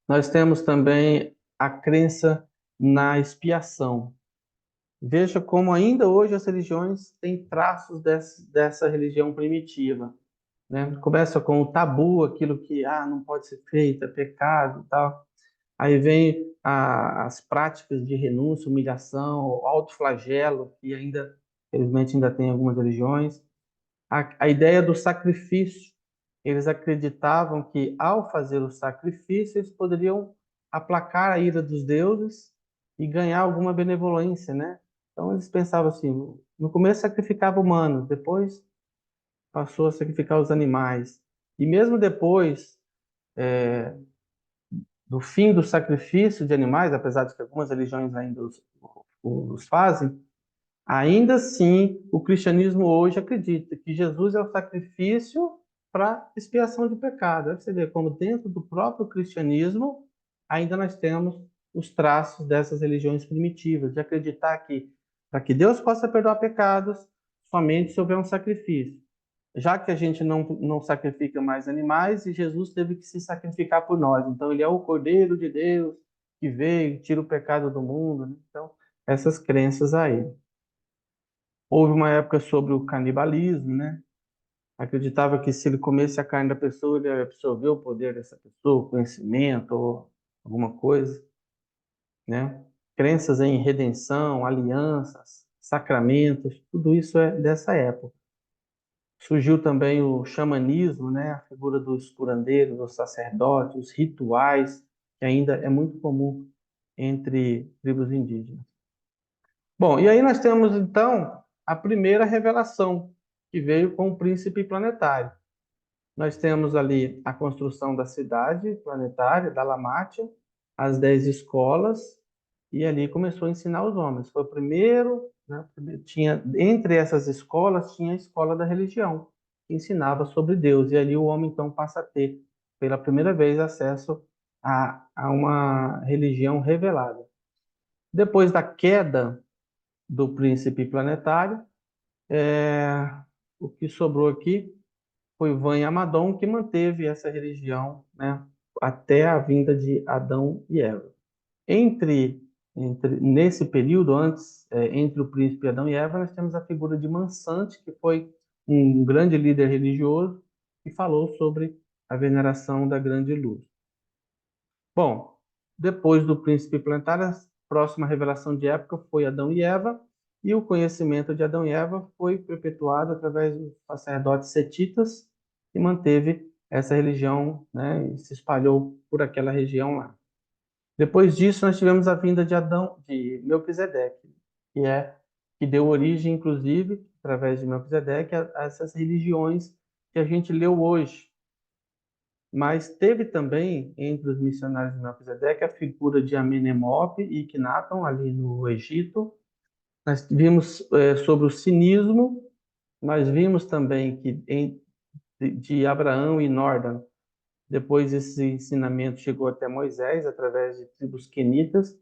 Nós temos também a crença na expiação. Veja como ainda hoje as religiões têm traços dessa religião primitiva, né? Começa com o tabu, aquilo que não pode ser feito, é pecado e tal. Aí vem as práticas de renúncia, humilhação, autoflagelo, que ainda, felizmente, ainda tem algumas religiões. A ideia do sacrifício. Eles acreditavam que, ao fazer o sacrifício, eles poderiam aplacar a ira dos deuses e ganhar alguma benevolência, né? Então, eles pensavam assim, no começo sacrificava humanos, depois passou a sacrificar os animais. E mesmo depois do fim do sacrifício de animais, apesar de que algumas religiões ainda os fazem, ainda assim, o cristianismo hoje acredita que Jesus é o sacrifício para expiação de pecado. Aí você vê como dentro do próprio cristianismo ainda nós temos os traços dessas religiões primitivas, de acreditar que para que Deus possa perdoar pecados, somente se houver um sacrifício. Já que a gente não sacrifica mais animais, e Jesus teve que se sacrificar por nós. Então, ele é o Cordeiro de Deus que veio, tira o pecado do mundo, né? Então, essas crenças aí. Houve uma época sobre o canibalismo, né? Acreditava que se ele comesse a carne da pessoa, ele ia absorver o poder dessa pessoa, conhecimento ou alguma coisa, né? Crenças em redenção, alianças, sacramentos, tudo isso é dessa época. Surgiu também o xamanismo, né? A figura dos curandeiros, dos sacerdotes, os rituais, que ainda é muito comum entre tribos indígenas. Bom, e aí nós temos então a primeira revelação, que veio com o príncipe planetário. Nós temos ali a construção da cidade planetária, da Lamátia, as 10 escolas, e ali começou a ensinar os homens. Foi o primeiro, né, entre essas escolas, tinha a escola da religião, que ensinava sobre Deus, e ali o homem então passa a ter, pela primeira vez, acesso a uma religião revelada. Depois da queda do príncipe planetário, o que sobrou aqui foi Van e Amadon, que manteve essa religião, né, até a vinda de Adão e Eva. Nesse período, entre o príncipe Adão e Eva, nós temos a figura de Mansante, que foi um grande líder religioso, que falou sobre a veneração da grande luz. Bom, depois do príncipe planetário, a próxima revelação de época foi Adão e Eva, e o conhecimento de Adão e Eva foi perpetuado através dos sacerdotes setitas, que manteve essa religião, né, e se espalhou por aquela região lá. Depois disso, nós tivemos a vinda de Melquisedeque, que deu origem, inclusive, através de Melquisedeque, a essas religiões que a gente leu hoje, mas teve também, entre os missionários de Melquisedeque, a figura de Amenemope e Iknaton, ali no Egito. Nós vimos sobre o cinismo, nós vimos também que de Abraão e Nordan, depois esse ensinamento chegou até Moisés, através de tribos quenitas,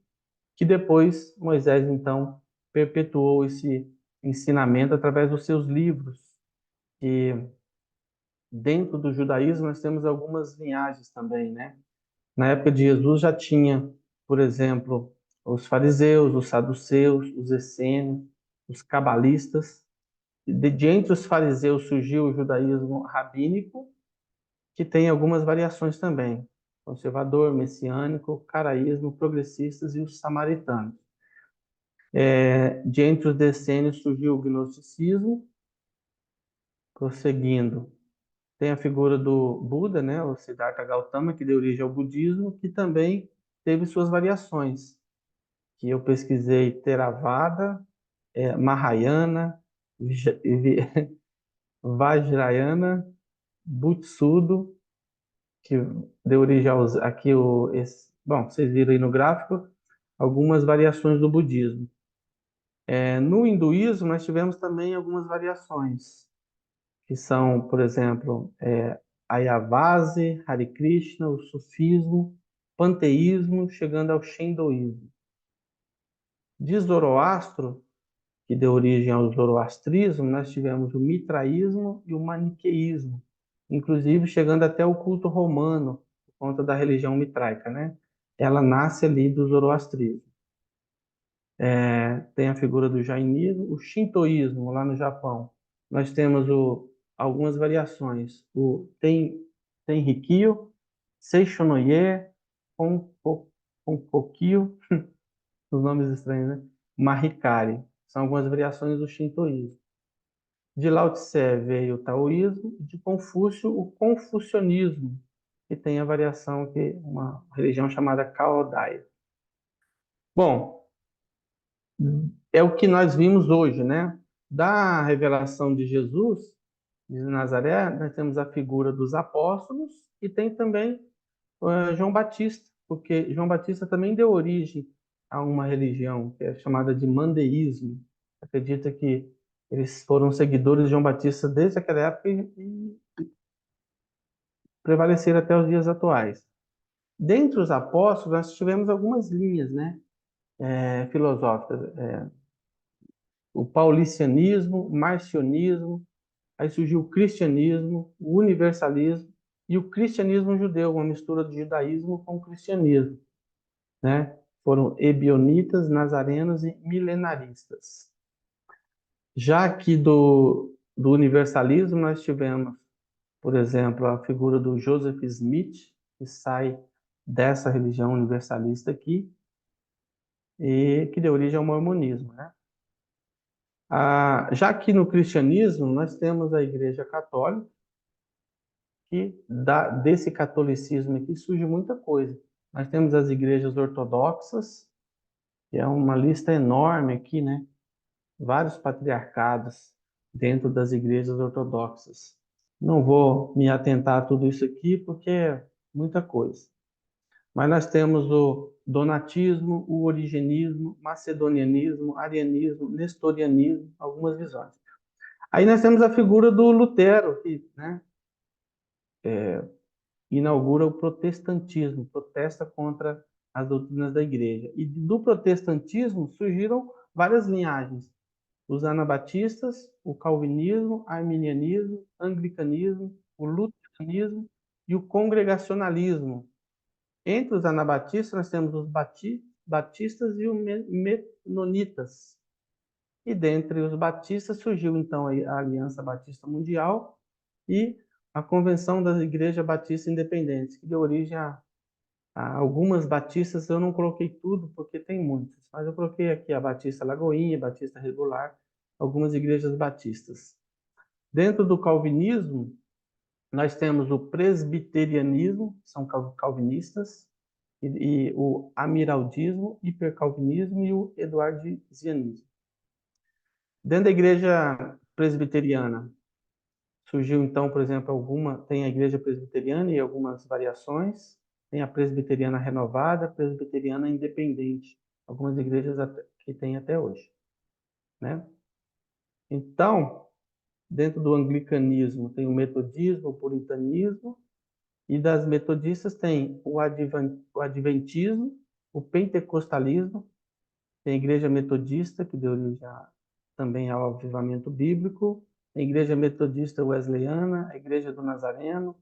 que depois Moisés, então, perpetuou esse ensinamento através dos seus livros. E dentro do judaísmo nós temos algumas linhagens também, né? Na época de Jesus já tinha, por exemplo, os fariseus, os saduceus, os essênios, os cabalistas. De entre os fariseus surgiu o judaísmo rabínico, que tem algumas variações também: conservador, messiânico, caraísmo, progressistas e os samaritanos. De entre os decênios surgiu o gnosticismo. Prosseguindo, tem a figura do Buda, né, o Siddhartha Gautama, que deu origem ao budismo, que também teve suas variações, que eu pesquisei: Theravada, Mahayana, Vajrayana, Butsudo, que deu origem aos, aqui bom, vocês viram aí no gráfico algumas variações do budismo. No hinduísmo nós tivemos também algumas variações, que são, por exemplo, Ayavase, Hare Krishna, o sufismo, panteísmo, chegando ao shintoísmo. De Zoroastro, que deu origem ao zoroastrismo, nós tivemos o mitraísmo e o maniqueísmo, inclusive chegando até o culto romano, por conta da religião mitraica, né? Ela nasce ali do zoroastrismo. Tem a figura do jainismo, o shintoísmo, lá no Japão. Nós temos algumas variações: o Tenrikyo, Seishonoye, Konkokyo, os nomes estranhos, né? Mahikari. São algumas variações do shintoísmo. De Lao Tse veio o taoísmo, de Confúcio o confucionismo, que tem a variação que uma religião chamada Kaodai. Bom, é o que nós vimos hoje, né? Da revelação de Jesus de Nazaré, nós temos a figura dos apóstolos e tem também João Batista, porque João Batista também deu origem a uma religião que é chamada de mandeísmo. Acredita que eles foram seguidores de João Batista desde aquela época e prevaleceram até os dias atuais. Dentre os apóstolos, nós tivemos algumas linhas, né, filosóficas. O paulicianismo, o marcionismo, aí surgiu o cristianismo, o universalismo e o cristianismo judeu, uma mistura de judaísmo com cristianismo, né? Foram ebionitas, nazarenos e milenaristas. Já aqui do universalismo, nós tivemos, por exemplo, a figura do Joseph Smith, que sai dessa religião universalista aqui, e que deu origem ao mormonismo, né? Já aqui no cristianismo, nós temos a Igreja Católica, que desse catolicismo aqui surge muita coisa. Nós temos as igrejas ortodoxas, que é uma lista enorme aqui, né? Vários patriarcados dentro das igrejas ortodoxas. Não vou me atentar a tudo isso aqui, porque é muita coisa. Mas nós temos o donatismo, o origenismo, macedonianismo, arianismo, nestorianismo, algumas visões. Aí nós temos a figura do Lutero, que, né, inaugura o protestantismo, protesta contra as doutrinas da igreja. E do protestantismo surgiram várias linhagens: os anabatistas, o calvinismo, o arminianismo, o anglicanismo, o luteranismo e o congregacionalismo. Entre os anabatistas, nós temos os batistas e os menonitas. E dentre os batistas surgiu, então, a Aliança Batista Mundial e a Convenção das Igrejas Batistas Independentes, que deu origem a algumas batistas. Eu não coloquei tudo, porque tem muitas, mas eu coloquei aqui a Batista Lagoinha, Batista Regular, algumas igrejas batistas. Dentro do calvinismo, nós temos o presbiterianismo, são calvinistas, e o amiraldismo, hipercalvinismo e o eduardianismo. Dentro da igreja presbiteriana, Surgiu, então, por exemplo, tem a igreja presbiteriana e algumas variações, tem a presbiteriana renovada, a presbiteriana independente, algumas igrejas que tem até hoje, né? Então, dentro do anglicanismo tem o metodismo, o puritanismo, e das metodistas tem o adventismo, o pentecostalismo, tem a igreja metodista, que deu origem também ao avivamento bíblico, a igreja metodista wesleyana, a igreja do Nazareno.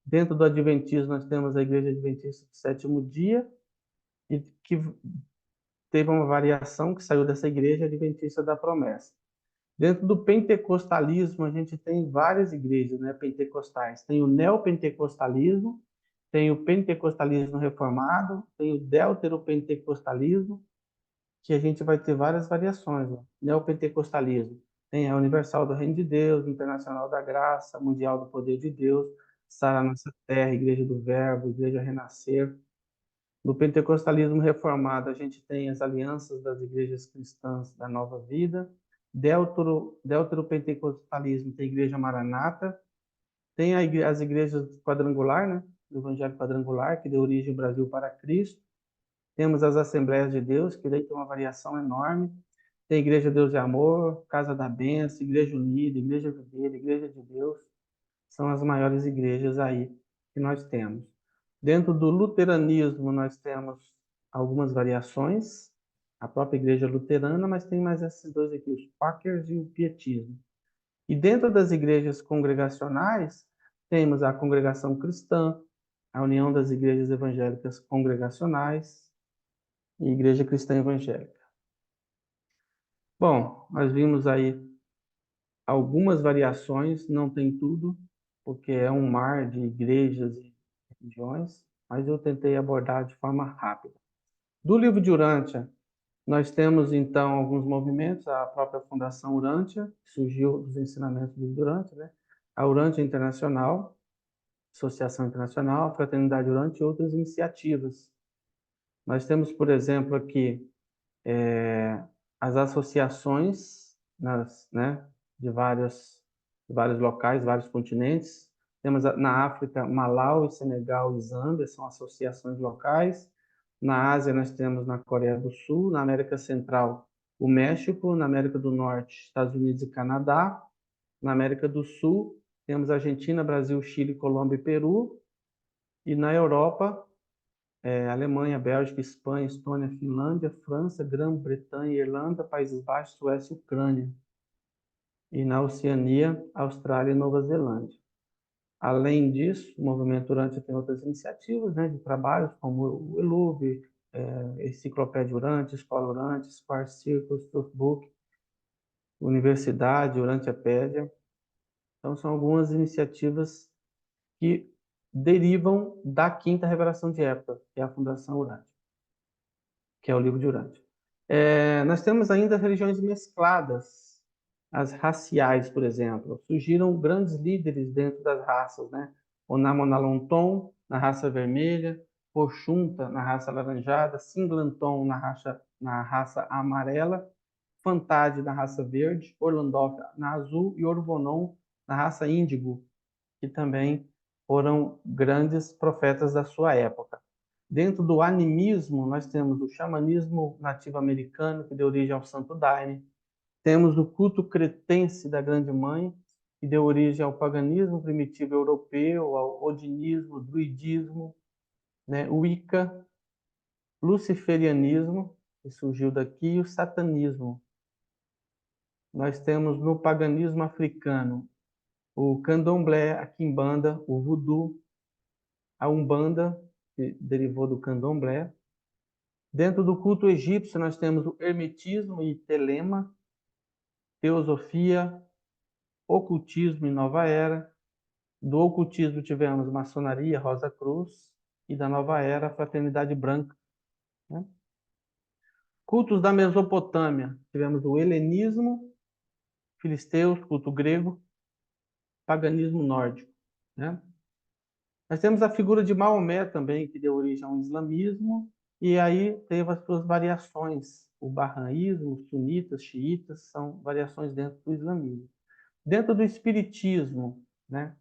Dentro do adventismo nós temos a igreja adventista do sétimo dia, e que teve uma variação que saiu dessa igreja adventista da promessa. Dentro do pentecostalismo, a gente tem várias igrejas, né, pentecostais. Tem o neopentecostalismo, tem o pentecostalismo reformado, tem o deuteropentecostalismo, que a gente vai ter várias variações. Né? Neopentecostalismo tem a Universal do Reino de Deus, Internacional da Graça, Mundial do Poder de Deus, Sara Nossa Terra, Igreja do Verbo, Igreja Renascer. No pentecostalismo reformado, a gente tem as alianças das igrejas cristãs da Nova Vida. Deuteropentecostalismo tem a Igreja Maranata. Tem as igrejas quadrangular, né? Do Evangelho Quadrangular, que deu origem ao Brasil para Cristo. Temos as Assembleias de Deus, que daí tem uma variação enorme. Tem a Igreja Deus e Amor, Casa da Bênção, Igreja Unida, Igreja Videira, Igreja de Deus. São as maiores igrejas aí que nós temos. Dentro do luteranismo, nós temos algumas variações. A própria Igreja Luterana, mas tem mais esses dois aqui, os Quakers e o Pietismo. E dentro das igrejas congregacionais, temos a Congregação Cristã, a União das Igrejas Evangélicas Congregacionais e Igreja Cristã Evangélica. Bom, nós vimos aí algumas variações, não tem tudo, porque é um mar de igrejas e religiões, mas eu tentei abordar de forma rápida. Do livro de Urântia, nós temos, então, alguns movimentos, a própria Fundação Urântia, que surgiu dos ensinamentos do Urântia, né? A Urântia Internacional, Associação Internacional, a Fraternidade Urântia e outras iniciativas. Nós temos, por exemplo, aqui as associações né, de vários locais, vários continentes. Temos na África, Malau, Senegal e Zâmbia, são associações locais. Na Ásia, nós temos na Coreia do Sul, na América Central, o México, na América do Norte, Estados Unidos e Canadá. Na América do Sul, temos Argentina, Brasil, Chile, Colômbia e Peru. E na Europa, Alemanha, Bélgica, Espanha, Estônia, Finlândia, França, Grã-Bretanha, Irlanda, Países Baixos, Suécia e Ucrânia. E na Oceania, Austrália e Nova Zelândia. Além disso, o movimento Urântia tem outras iniciativas, né, de trabalhos, como o ELUV, Enciclopédia Urântia, Escola Urântia, Spark Circles, Turfbook, Universidade, Urântiapédia. Então, são algumas iniciativas que derivam da quinta revelação de época, que é a Fundação Urântia, que é o livro de Urântia. Nós temos ainda as religiões mescladas, as raciais, por exemplo. Surgiram grandes líderes dentro das raças, né? Onamonalonton, na raça vermelha, Oxunta, na raça alaranjada, Singlanton, na raça amarela, Fantade, na raça verde, Orlandoff, na azul, e Orvonon, na raça índigo, que também foram grandes profetas da sua época. Dentro do animismo, nós temos o xamanismo nativo-americano, que deu origem ao Santo Daime. Temos o culto cretense da Grande Mãe, que deu origem ao paganismo primitivo europeu, ao odinismo, druidismo, né? O Wicca, luciferianismo, que surgiu daqui, e o satanismo. Nós temos no paganismo africano o candomblé, a quimbanda, o voodoo, a umbanda, que derivou do candomblé. Dentro do culto egípcio, nós temos o hermetismo e telema, teosofia, ocultismo e nova era. Do ocultismo tivemos maçonaria, Rosa Cruz, e da nova era, fraternidade branca. Né? Cultos da Mesopotâmia, tivemos o helenismo, filisteus, culto grego, paganismo nórdico. Né? Nós temos a figura de Maomé também, que deu origem ao islamismo, e aí teve as suas variações. O bahá'ísmo, os sunitas, xiitas, são variações dentro do islamismo. Dentro do espiritismo, né?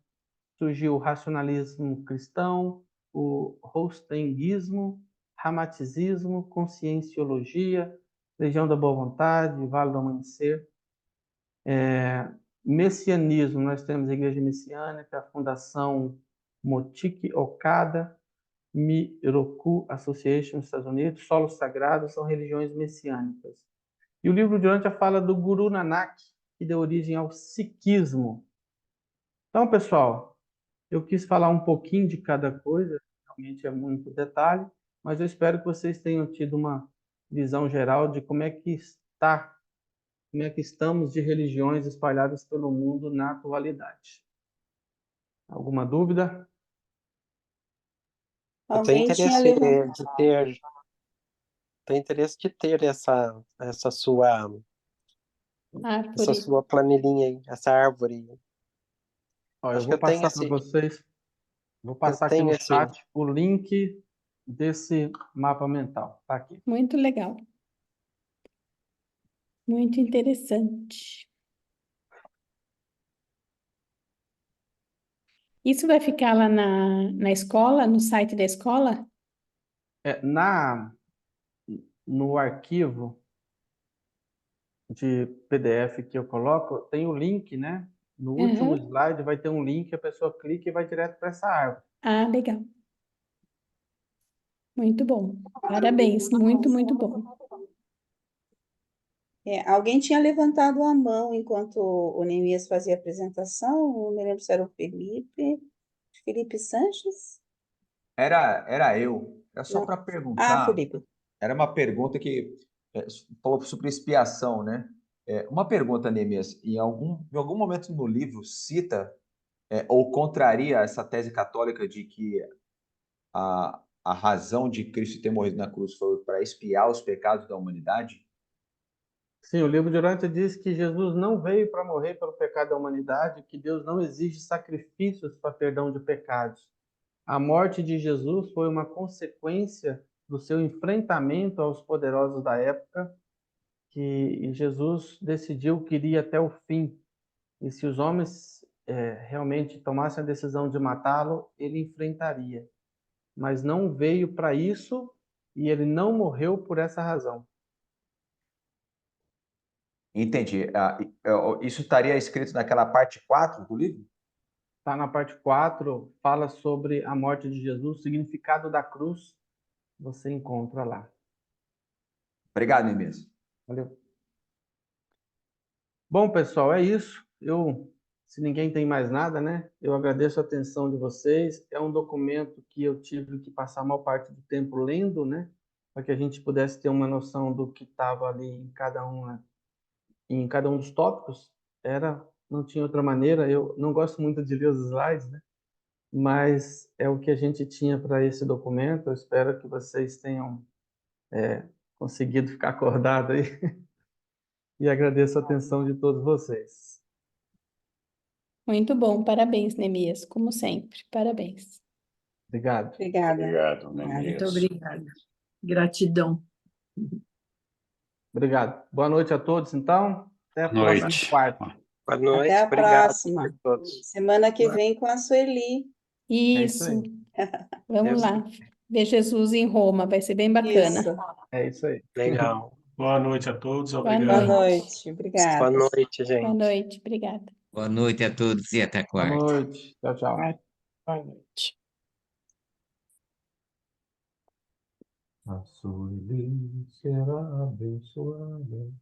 Surgiu o racionalismo cristão, o rostenguismo, ramaticismo, conscienciologia, Legião da Boa Vontade, Vale do Amanhecer. Messianismo, nós temos a Igreja Messiânica, a Fundação Motoki Okada, Miroku Association nos Estados Unidos, Solos Sagrados, são religiões messiânicas. E o livro de Urântia fala do Guru Nanak, que deu origem ao sikhismo. Então, pessoal, eu quis falar um pouquinho de cada coisa, realmente é muito detalhe, mas eu espero que vocês tenham tido uma visão geral de como é que estamos de religiões espalhadas pelo mundo na atualidade. Alguma dúvida? Eu tenho Alguém tinha interesse levantado. de ter, tenho interesse de ter essa sua Árvore. planilhinha aí, essa árvore aí. Ó, eu Acho que vou eu tenho passar para esse, vocês, vou eu passar aqui tenho no esse, chat o link desse mapa mental. Tá aqui. Muito legal. Muito interessante. Isso vai ficar lá na escola, no site da escola? No arquivo de PDF que eu coloco, tem o link, né? No último Aham. slide vai ter um link, a pessoa clica e vai direto para essa árvore. Ah, legal. Muito bom. Parabéns. Muito, muito bom. Alguém tinha levantado a mão enquanto o Neemias fazia a apresentação, não me lembro se era o Felipe Sanches? Era eu. Era só Não. para Ah, perguntar. Felipe. Era uma pergunta que falou sobre expiação, né? Uma pergunta, Neemias. Em algum momento no livro cita ou contraria essa tese católica de que a razão de Cristo ter morrido na cruz foi para expiar os pecados da humanidade? Sim, o livro de Urântia diz que Jesus não veio para morrer pelo pecado da humanidade, que Deus não exige sacrifícios para perdão de pecados. A morte de Jesus foi uma consequência do seu enfrentamento aos poderosos da época, que Jesus decidiu que iria até o fim. E se os homens realmente tomassem a decisão de matá-lo, ele enfrentaria. Mas não veio para isso e ele não morreu por essa razão. Entendi. Isso estaria escrito naquela parte 4 do livro? Está na parte 4, fala sobre a morte de Jesus, o significado da cruz, você encontra lá. Obrigado, Neemias. Valeu. Bom, pessoal, é isso. Se ninguém tem mais nada, né? Eu agradeço a atenção de vocês. É um documento que eu tive que passar a maior parte do tempo lendo, né? Para que a gente pudesse ter uma noção do que estava ali em cada um dos tópicos. Não tinha outra maneira. Eu não gosto muito de ler os slides, né? Mas é o que a gente tinha para esse documento. Eu espero que vocês tenham conseguido ficar acordado aí. E agradeço a atenção de todos vocês. Muito bom. Parabéns, Neemias, como sempre. Parabéns. Obrigado. Obrigada. Obrigado, Muito Neemias. obrigada. Gratidão. Obrigado. Boa noite a todos, então. Até a Boa próxima noite. quarta. Boa Até noite, a obrigado próxima. a todos. Semana que vem com a Sueli. É isso Isso. aí. Vamos Deus lá. Ver Jesus em Roma. Vai ser bem bacana. Isso. É isso aí. legal. Boa noite a todos, Boa Boa obrigado. noite. noite. Obrigada. Boa noite, Boa gente. noite. Obrigada. Boa noite a todos e até Boa quarta. noite. Tchau, tchau. Boa noite. A Sueli será abençoada.